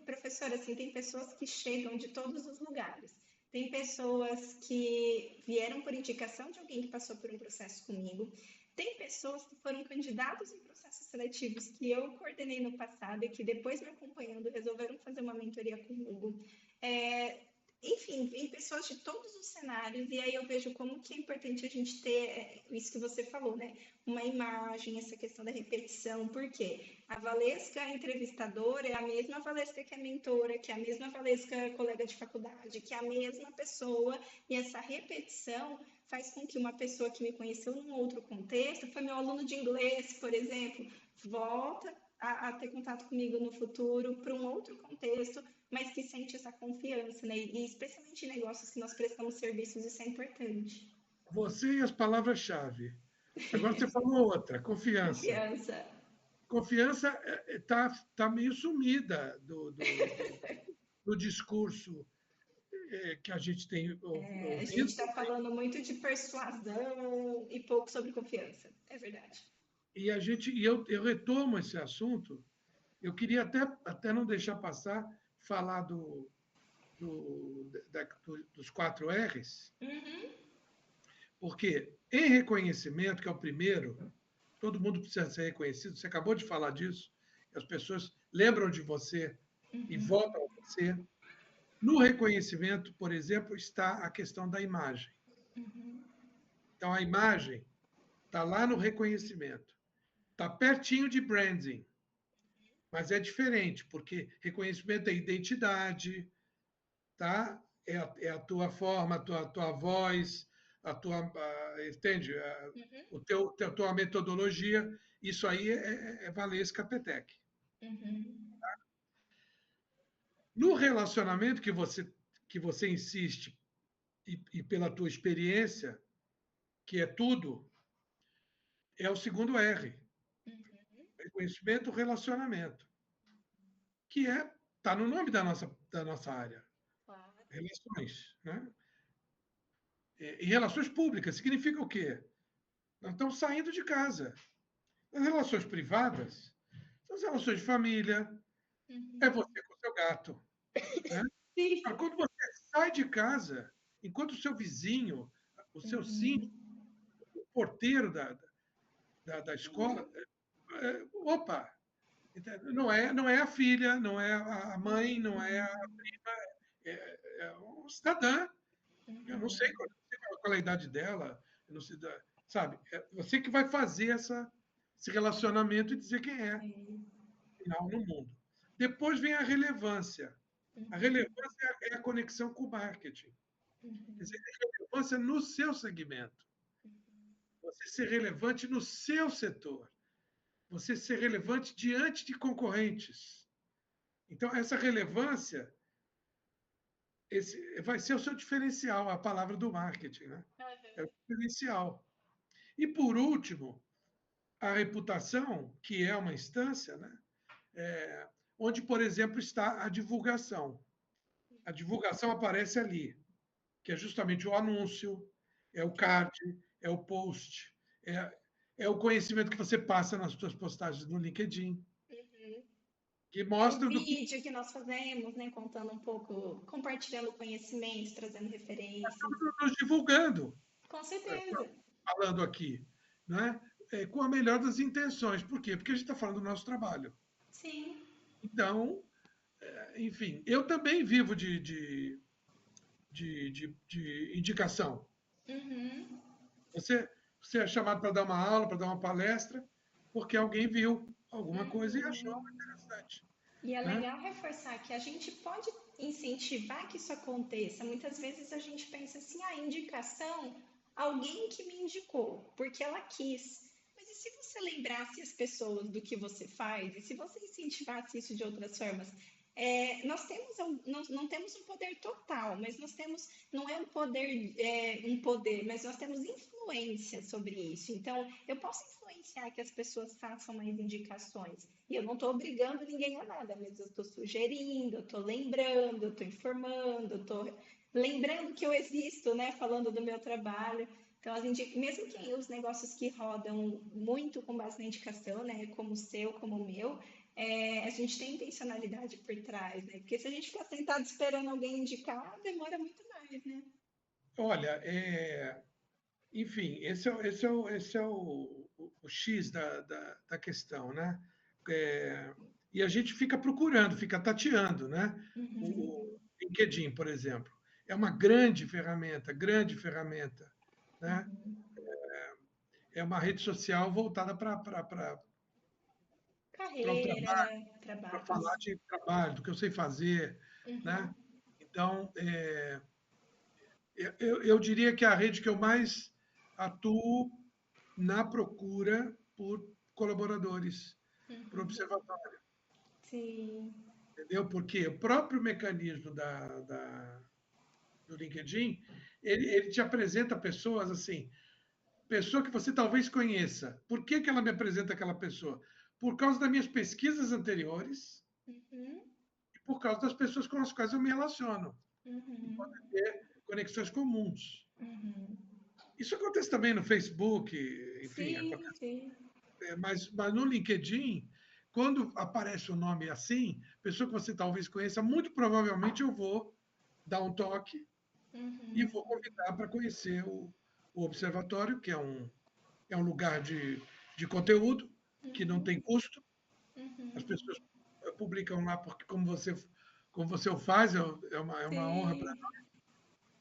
professora, assim, tem pessoas que chegam de todos os lugares. Tem pessoas que vieram por indicação de alguém que passou por um processo comigo. Tem pessoas que foram candidatos em processos seletivos que eu coordenei no passado e que depois me acompanhando resolveram fazer uma mentoria comigo. É, enfim, vem pessoas de todos os cenários, e aí eu vejo como que é importante a gente ter isso que você falou, né? Uma imagem, essa questão da repetição, porque a Valesca entrevistadora é a mesma Valesca que é mentora, que é a mesma Valesca colega de faculdade, que é a mesma pessoa, e essa repetição faz com que uma pessoa que me conheceu num outro contexto, foi meu aluno de inglês, por exemplo, volta a ter contato comigo no futuro para um outro contexto, mas que sente essa confiança, né? E especialmente em negócios que nós prestamos serviços, isso é importante. Você e as palavras-chave. Agora você falou outra, confiança. Confiança. Confiança tá meio sumida do discurso que a gente tem A gente ouvido. está falando muito de persuasão e pouco sobre confiança. É verdade. Eu retomo esse assunto. Eu queria até não deixar passar, falar dos 4 R's, Uhum, porque em reconhecimento, que é o primeiro, todo mundo precisa ser reconhecido. Você acabou de falar disso, as pessoas lembram de você e uhum, voltam a você. No reconhecimento, por exemplo, está a questão da imagem. uhum, Então, a imagem está lá no reconhecimento. Está pertinho de branding, mas é diferente, porque reconhecimento é identidade, tá? É a tua forma, a tua voz, entende? uhum, A tua metodologia. Isso aí é Valesca Petec. uhum, No relacionamento que você insiste, e pela tua experiência, que é tudo, é o segundo R, uhum. reconhecimento, relacionamento, que está no nome da nossa área, Claro. relações, né? E relações públicas significa o quê? Nós estamos saindo de casa. As relações privadas são as relações de família, é Uhum. você com o seu gato, né? Sim. Agora, quando você sai de casa, enquanto o seu vizinho, o seu síndico, Uhum. o porteiro da escola, opa, não é a filha, não é a mãe, não é a prima, é um cidadã. Eu não sei Uhum. qual é a idade dela, eu não sei, sabe? É você que vai fazer esse relacionamento e dizer quem é, Sim. final, no mundo. Depois vem a relevância. A Uhum. relevância é a conexão com o marketing. Quer dizer, Uhum. a relevância no seu segmento. Você ser relevante no seu setor. Você ser relevante diante de concorrentes. Então, essa relevância vai ser o seu diferencial, a palavra do marketing, né? É o Uhum. diferencial. E, por último, a reputação, que é uma instância, né? Onde, por exemplo, está a divulgação. A divulgação aparece ali, que é justamente o anúncio, é o card, é o post, é o conhecimento que você passa nas suas postagens no LinkedIn, Uhum. que É o mostra do que vídeo que nós fazemos, né? Contando um pouco, compartilhando conhecimentos, trazendo referências. estamos nos divulgando, Com certeza. falando aqui, né? Com a melhor das intenções. Por quê? Porque a gente está falando do nosso trabalho. Sim. Então, enfim, eu também vivo de indicação. Uhum. Você, você é chamado para dar uma aula, para dar uma palestra, porque alguém viu alguma coisa e achou Uhum. interessante, E é né? legal reforçar que a gente pode incentivar que isso aconteça. Muitas vezes a gente pensa assim, a indicação, alguém que me indicou, porque ela quis. Mas e se você lembrasse as pessoas do que você faz? E se você incentivasse isso de outras formas? Nós temos, não temos um poder total, mas nós temos, não é um poder, mas nós temos influência sobre isso. Então, eu posso influenciar que as pessoas façam mais indicações. E eu não estou obrigando ninguém a nada, mas eu estou sugerindo, eu estou lembrando, eu estou informando, eu estou lembrando que eu existo, né? Falando do meu trabalho. Então, mesmo que os negócios que rodam muito com base na indicação, né? Como o seu, como o meu, a gente tem intencionalidade por trás, né? Porque se a gente ficar sentado esperando alguém indicar, demora muito mais, né? Olha, enfim, esse é o X da questão, né? É, e a gente fica procurando, fica tateando, né? O Uhum, LinkedIn, por exemplo, é uma grande ferramenta, né? uhum. É uma rede social voltada para o Carreira, trabalho, né? para falar Trabalhos. de trabalho, do que eu sei fazer, né? Uhum. Então, eu diria que é a rede que eu mais atuo na procura por colaboradores para o Uhum. observatório. Sim. entendeu? Porque o próprio mecanismo do LinkedIn, ele te apresenta pessoas assim, pessoa que você talvez conheça. Por que, que ela me apresenta aquela pessoa? Por causa das minhas pesquisas anteriores Uhum, e por causa das pessoas com as quais eu me relaciono. E uhum, pode ter conexões comuns. uhum. Isso acontece também no Facebook, enfim, Sim, acontece, sim. mas no LinkedIn, quando aparece um nome assim, pessoa que você talvez conheça, muito provavelmente eu vou dar um toque e Uhum, vou convidar para conhecer o Observatório, que é um lugar de conteúdo que não tem custo. As uhum. pessoas publicam lá porque, como você o faz, é uma honra para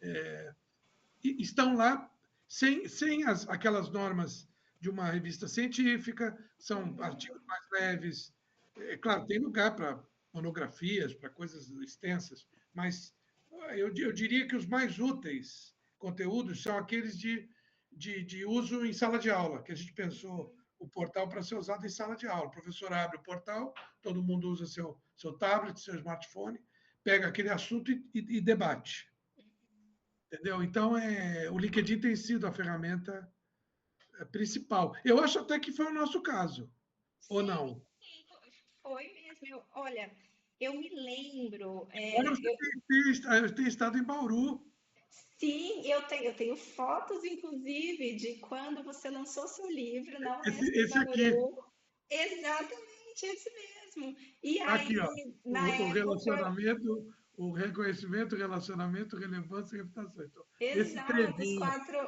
Sim. estão lá sem aquelas normas de uma revista científica, são artigos mais leves. É claro, tem lugar para monografias, para coisas extensas, mas eu diria que os mais úteis conteúdos são aqueles de uso em sala de aula, que a gente pensou o portal para ser usado em sala de aula. O professor abre o portal, todo mundo usa seu tablet, seu smartphone, pega aquele assunto e debate. Entendeu? Então, o LinkedIn tem sido a ferramenta principal. Eu acho até que foi o nosso caso, ou Sim, não? sim, foi mesmo. Olha, eu me lembro, Agora você tem estado em Bauru. sim, eu tenho fotos, inclusive, de quando você lançou seu livro na Unesp em Esse aqui, Bauru. Exatamente, esse mesmo. E tá aqui, ó, aí, na o época, relacionamento, o reconhecimento, relacionamento, relevância e reputação. Então, esse exato, trevinho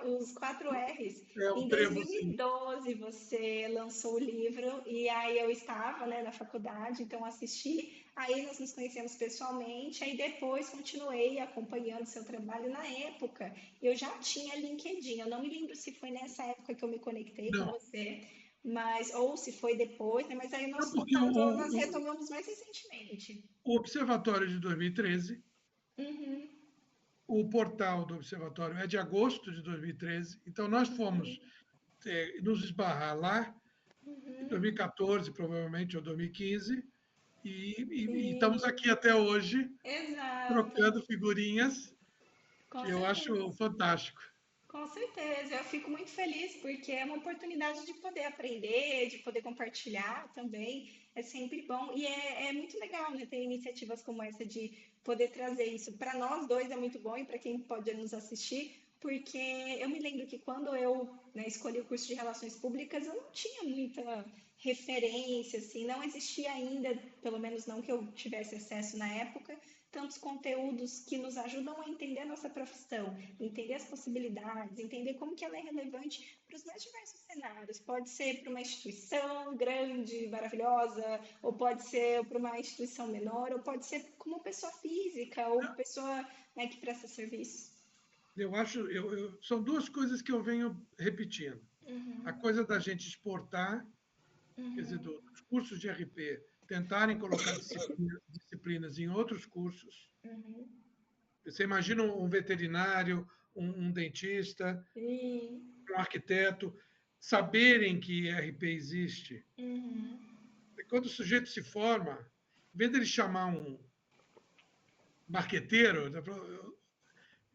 os quatro R's. é um Em trevo, sim. 2012 você lançou o livro e aí eu estava, né, na faculdade, então assisti. Aí nós nos conhecemos pessoalmente, aí depois continuei acompanhando seu trabalho. Na época eu já tinha LinkedIn, eu não me lembro se foi nessa época que eu me conectei com Não, você, mas ou se foi depois, né? Mas aí o não nosso porque contato nós retomamos mais recentemente. o Observatório de 2013, Uhum, o portal do Observatório é de agosto de 2013, então nós fomos nos esbarrar lá em uhum, 2014, provavelmente, ou 2015, e estamos sim, aqui até hoje, exato. trocando figurinhas, Com que eu acho certeza, fantástico. com certeza. Eu fico muito feliz porque é uma oportunidade de poder aprender, de poder compartilhar também. É sempre bom e é muito legal, né? Ter iniciativas como essa de poder trazer isso. Para nós dois é muito bom e para quem pode nos assistir, porque eu me lembro que quando eu, né, escolhi o curso de Relações Públicas, eu não tinha muita referência, assim, não existia ainda, pelo menos não que eu tivesse acesso na época, tantos conteúdos que nos ajudam a entender a nossa profissão, entender as possibilidades, entender como que ela é relevante para os mais diversos cenários. Pode ser para uma instituição grande, maravilhosa, ou pode ser para uma instituição menor, ou pode ser como pessoa física ou pessoa, né, que presta serviço. Eu acho, são duas coisas que eu venho repetindo. A coisa da gente exportar, quer dizer, dos cursos de RP, tentarem colocar disciplinas em outros cursos. Você imagina um veterinário, um dentista, E, um arquiteto, saberem que RP existe. E quando o sujeito se forma, em vez dele chamar um marqueteiro,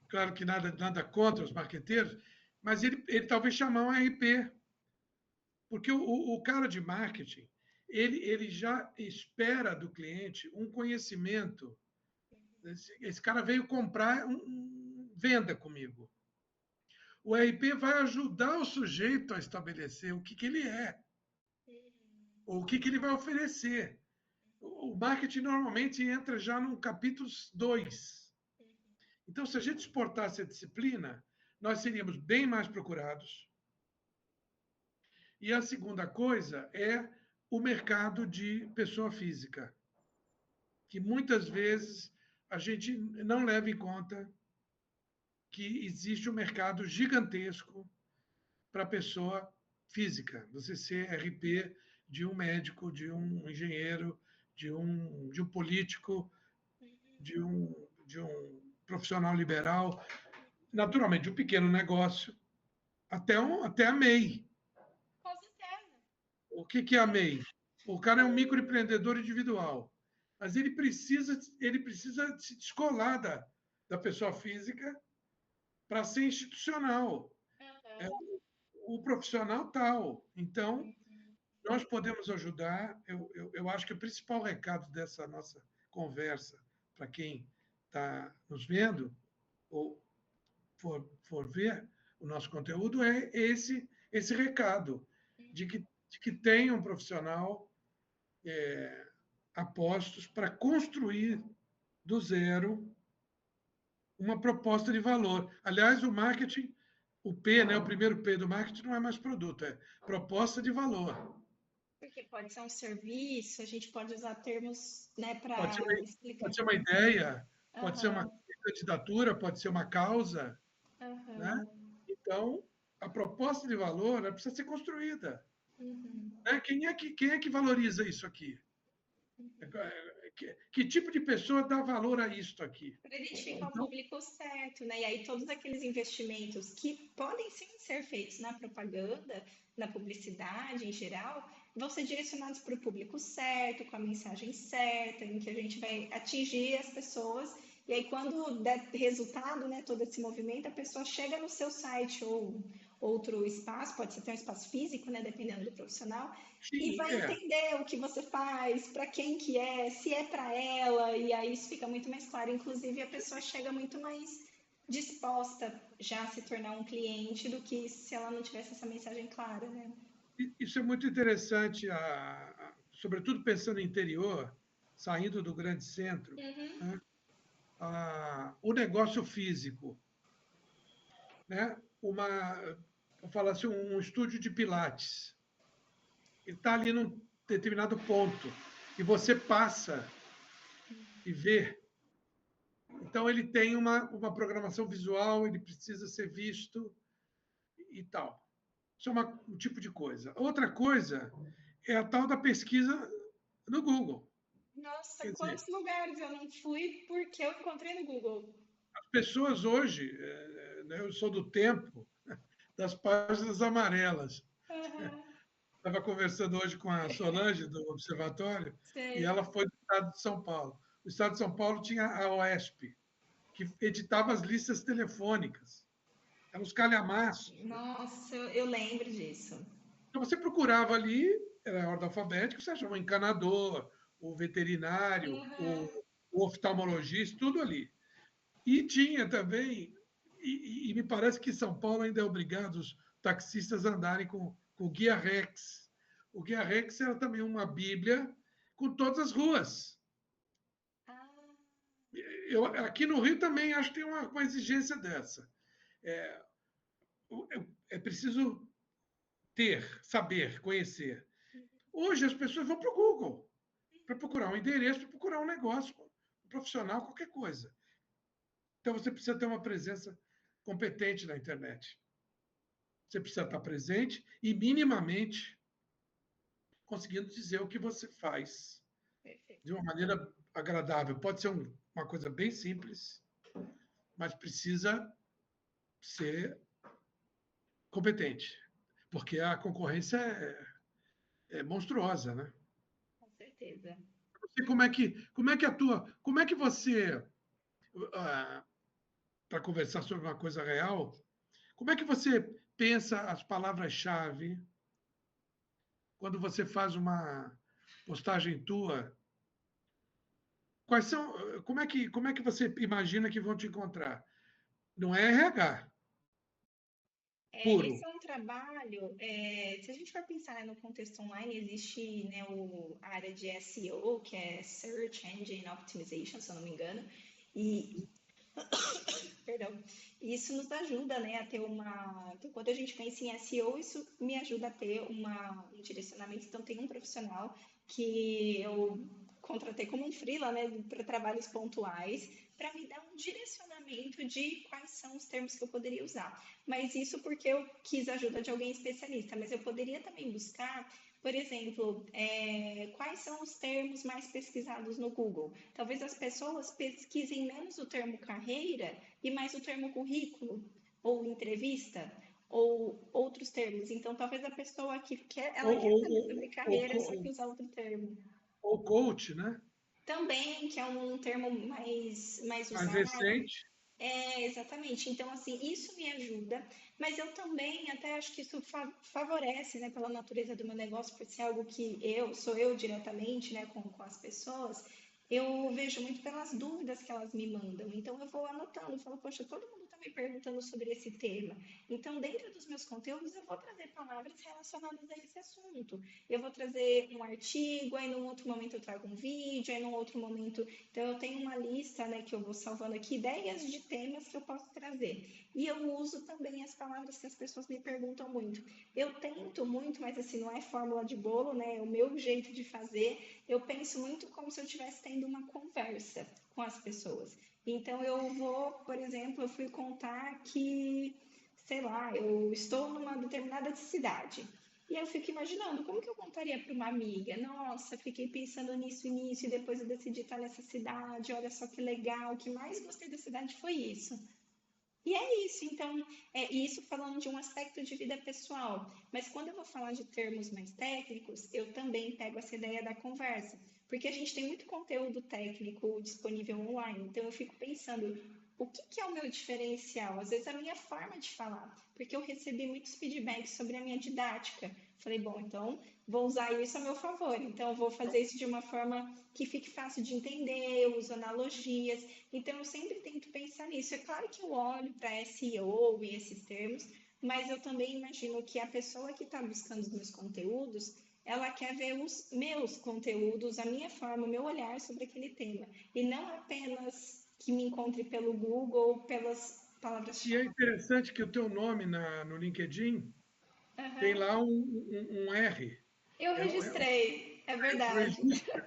claro que nada contra os marqueteiros, mas ele talvez chamar um RP, porque o cara de marketing, ele já espera do cliente um conhecimento. Esse cara veio comprar venda comigo. O RP vai ajudar o sujeito a estabelecer o que ele é, ou o que ele vai oferecer. O marketing normalmente entra já no capítulo 2. Então, se a gente exportasse a disciplina, nós seríamos bem mais procurados. E a segunda coisa é o mercado de pessoa física, que muitas vezes a gente não leva em conta que existe um mercado gigantesco para a pessoa física. Você ser RP de um médico, de um engenheiro, de um político, de um profissional liberal, naturalmente, de um pequeno negócio, até a MEI. com certeza. O que é a MEI? O cara é um microempreendedor individual. mas ele precisa se descolar da pessoa física para ser institucional. É Aham. o profissional tal. Então, nós podemos ajudar. Eu acho que o principal recado dessa nossa conversa, para quem está nos vendo ou for ver o nosso conteúdo, é esse recado de que tem um profissional a postos para construir do zero uma proposta de valor. Aliás, o marketing, o P, né, o primeiro P do marketing não é mais produto, é proposta de valor. Porque pode ser um serviço, a gente pode usar termos, né, Pode ser para uma, explicar. pode ser uma ideia, pode ser uma Aham, candidatura, pode ser uma causa, né? aham, Então, a proposta de valor ela precisa ser construída. uhum. Né? Quem é que valoriza isso aqui? Que tipo de pessoa dá valor a isto aqui? Para identificar o Então, público certo, né? E aí todos aqueles investimentos que podem sim ser feitos na propaganda, na publicidade em geral, vão ser direcionados para o público certo, com a mensagem certa, em que a gente vai atingir as pessoas. E aí, quando der resultado, né, todo esse movimento, a pessoa chega no seu site ou outro espaço, pode ser até um espaço físico, né, dependendo do profissional, e sim, vai entender o que você faz, para quem que é, se é para ela, e aí isso fica muito mais claro. Inclusive, a pessoa chega muito mais disposta já a se tornar um cliente do que se ela não tivesse essa mensagem clara, né? isso é muito interessante, sobretudo pensando no interior, saindo do grande centro, Uhum. né? O negócio físico, né? Vou falar assim, um estúdio de pilates. Ele está ali num determinado ponto e você passa e vê. Então, ele tem uma programação visual, ele precisa ser visto e tal. Isso é um tipo de coisa. Outra coisa é a tal da pesquisa no Google. Nossa, Quer dizer, quantos lugares eu não fui porque eu encontrei no Google. as pessoas hoje, né, eu sou do tempo das páginas amarelas. Uhum. Estava conversando hoje com a Solange, do Observatório, e Sei. ela foi do Estado de São Paulo. O Estado de São Paulo tinha a OESP, que editava as listas telefônicas. Eram os calhamaços. Né? Nossa, eu lembro disso. Então, você procurava ali, era a ordem alfabética, você achava o encanador, o veterinário, o, Uhum. o oftalmologista, tudo ali. E tinha também, e me parece que São Paulo ainda é obrigado os taxistas a andarem com o Guia Rex. O Guia Rex era também uma bíblia com todas as ruas. Ah, Aqui no Rio também acho que tem uma exigência dessa. É, é preciso saber, conhecer. Hoje as pessoas vão para o Google para procurar um endereço, para procurar um negócio, um profissional, qualquer coisa. Então você precisa ter uma presença competente na internet. Você precisa estar presente e minimamente conseguindo dizer o que você faz de perfeito. uma maneira agradável. Pode ser uma coisa bem simples, mas precisa ser competente, porque a concorrência é monstruosa, né? Com certeza. Não sei como é que atua, como é que você, ah, para conversar sobre uma coisa real, como é que você pensa as palavras-chave quando você faz uma postagem tua? Quais são, como é que você imagina que vão te encontrar? Não é RH É, esse puro. é um trabalho, se a gente for pensar, né, no contexto online, existe, né, a área de SEO, que é Search Engine Optimization, se eu não me engano, e, perdão, e isso nos ajuda, né, a ter então, quando a gente pensa em SEO, isso me ajuda a ter um direcionamento. Então, tem um profissional que eu contratei como um freela, né, para trabalhos pontuais, para me dar um direcionamento de quais são os termos que eu poderia usar. Mas isso porque eu quis a ajuda de alguém especialista, mas eu poderia também buscar, por exemplo, quais são os termos mais pesquisados no Google. Talvez as pessoas pesquisem menos o termo carreira e mais o termo currículo, ou entrevista, ou outros termos. Então, talvez a pessoa que quer, ela Ou, quer ou, saber sobre ou, carreira, só ou, que usar outro termo. ou coach, né? Também, que é um termo mais Mais usado. recente. Exatamente. Então, assim, isso me ajuda, mas eu também até acho que isso favorece, né, pela natureza do meu negócio, por ser algo que sou eu diretamente, né, com as pessoas, eu vejo muito pelas dúvidas que elas me mandam. Então, eu vou anotando, falo, poxa, todo mundo está me perguntando sobre esse tema. Então, dentro dos meus conteúdos, eu vou trazer palavras relacionadas a esse assunto. Eu vou trazer um artigo, aí num outro momento eu trago um vídeo, aí num outro momento então, eu tenho uma lista, né, que eu vou salvando aqui, ideias de temas que eu posso trazer. E eu uso também as palavras que as pessoas me perguntam muito. Eu tento muito, mas assim, não é fórmula de bolo, né? É o meu jeito de fazer. Eu penso muito como se eu estivesse tendo uma conversa com as pessoas. Então, eu vou, por exemplo, eu fui contar que, sei lá, eu estou numa determinada cidade. E aí eu fico imaginando, como que eu contaria para uma amiga? Nossa, fiquei pensando nisso e nisso, e depois eu decidi estar nessa cidade, olha só que legal, o que mais gostei da cidade foi isso. E é isso, então, isso falando de um aspecto de vida pessoal. Mas quando eu vou falar de termos mais técnicos, eu também pego essa ideia da conversa, porque a gente tem muito conteúdo técnico disponível online, então eu fico pensando, o que que é o meu diferencial? Às vezes a minha forma de falar, porque eu recebi muitos feedbacks sobre a minha didática. Falei, bom, então vou usar isso a meu favor, então eu vou fazer isso de uma forma que fique fácil de entender, eu uso analogias, então, eu sempre tento pensar nisso. É claro que eu olho para SEO e esses termos, mas eu também imagino que a pessoa que está buscando os meus conteúdos, ela quer ver os meus conteúdos, a minha forma, o meu olhar sobre aquele tema. E não apenas que me encontre pelo Google ou pelas E é palavras-chave. interessante que o teu nome no LinkedIn tem Uhum. lá um R. Eu É um registrei, é verdade. registro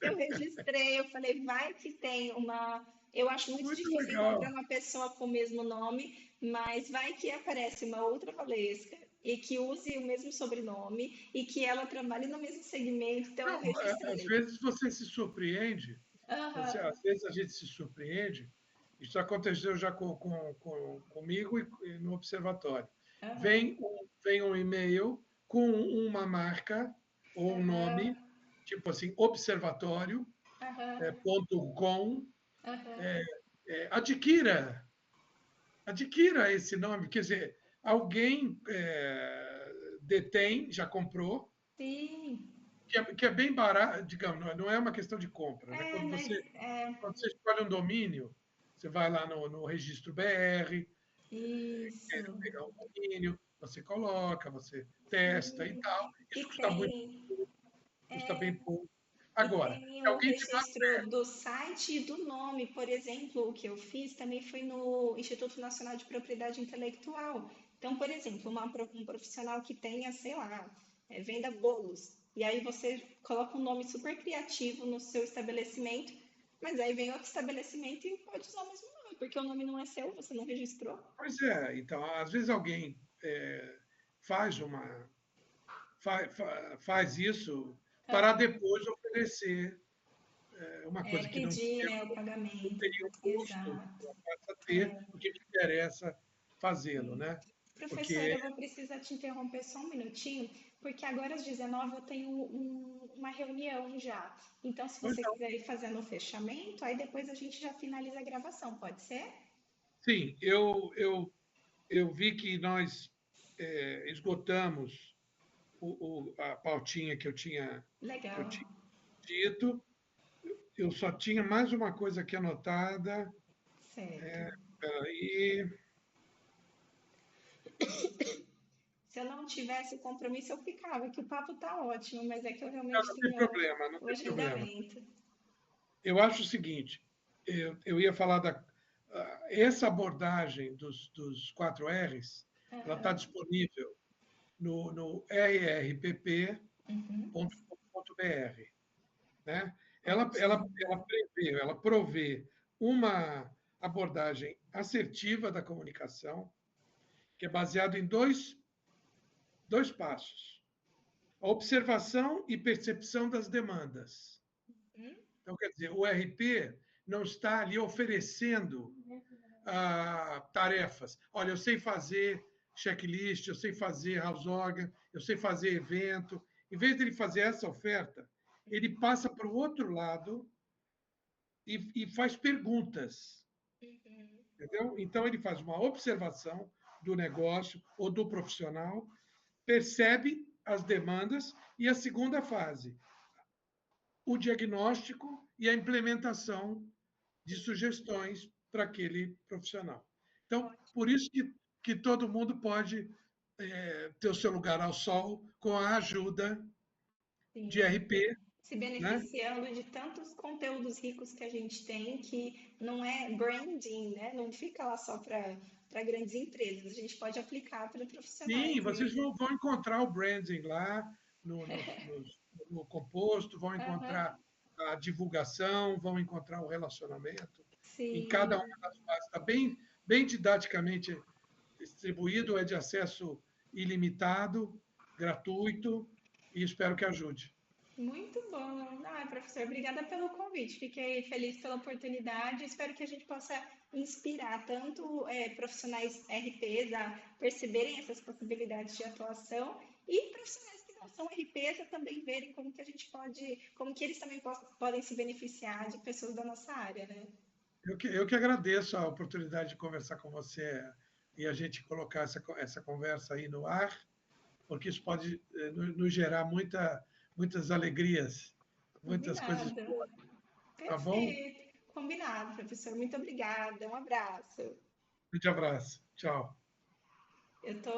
Eu registrei, eu falei, vai que tem uma. Eu acho muito muito difícil encontrar legal. uma pessoa com o mesmo nome, mas vai que aparece uma outra Valesca e que use o mesmo sobrenome e que ela trabalhe no mesmo segmento, então eu Não, às registrei. vezes você se surpreende, Aham, às vezes a gente se surpreende. Isso aconteceu já comigo e no observatório. aham, Vem um e-mail com uma marca ou um aham, nome, tipo assim, observatório, aham, ponto .com, aham. adquira esse nome. Quer dizer, alguém detém, já comprou, Sim, que é bem barato, digamos, não é uma questão de compra. Né? mas Quando você escolhe um domínio, você vai lá no registro BR, isso. pegar um domínio, você coloca, você testa e Sim. tal. E Isso tem. custa bem pouco. E Agora, tem se o alguém te manda, registro do site e do nome, por exemplo, o que eu fiz também foi no Instituto Nacional de Propriedade Intelectual. Então, por exemplo, um profissional que tenha, sei lá, venda bolos, e aí você coloca um nome super criativo no seu estabelecimento, mas aí vem outro estabelecimento e pode usar o mesmo nome, porque o nome não é seu, você não registrou. pois é, então, às vezes alguém faz faz isso para Aham. depois oferecer uma coisa que Pedir, né, o pagamento. teria um custo, Exato. passa a ter, porque me interessa fazê-lo, né? Professora, Porque, eu vou precisar te interromper só um minutinho, porque agora às 19 eu tenho uma reunião já. Então, se pois você não, quiser ir fazendo o fechamento, aí depois a gente já finaliza a gravação, pode ser? sim, eu vi que nós esgotamos a pautinha que eu Legal. tinha dito, eu só tinha mais uma coisa aqui anotada, Certo. aí, Se eu não tivesse o compromisso, eu ficava, que o papo tá ótimo, mas é que eu não, realmente não tem tenho problema, não o tem problema. agendamento. Eu acho o seguinte, eu ia falar essa abordagem dos 4 R's, ela está Aham. disponível no rrpp.com.br, Uhum. né? Ótimo. Ela provê uma abordagem assertiva da comunicação, que é baseada em dois passos: a observação e percepção das demandas. Hum? Então, quer dizer, o RP não está ali oferecendo tarefas. Olha, eu sei fazer checklist, eu sei fazer house organ, eu sei fazer evento. Em vez de ele fazer essa oferta, ele passa para o outro lado e faz perguntas. Entendeu? Então, ele faz uma observação do negócio ou do profissional, percebe as demandas e a segunda fase, o diagnóstico e a implementação de sugestões para aquele profissional. Então, por isso que todo mundo pode ter o seu lugar ao sol com a ajuda de Sim. RP, Se né? beneficiando de tantos conteúdos ricos que a gente tem, que não é branding, né? Não fica lá só para grandes empresas, a gente pode aplicar para Sim, profissionais vocês mesmo. vão encontrar o branding lá no composto, vão Aham. encontrar a divulgação, vão encontrar o relacionamento. Em cada Sim, uma das fases está bem didaticamente distribuído, é de acesso ilimitado, gratuito, e espero que ajude. muito bom. Ah, professor, obrigada pelo convite. Fiquei feliz pela oportunidade. Espero que a gente possa inspirar tanto profissionais RPs a perceberem essas possibilidades de atuação e profissionais que não são RPs a também verem como que a gente pode, como que eles também podem se beneficiar de pessoas da nossa área, né? Eu que agradeço a oportunidade de conversar com você e a gente colocar essa conversa aí no ar, porque isso pode nos gerar muitas alegrias, muitas coisas Combinado. boas, tá bom? Perfeito. Combinado, professor. Muito obrigada. Um abraço. Um grande abraço. Tchau. Eu tô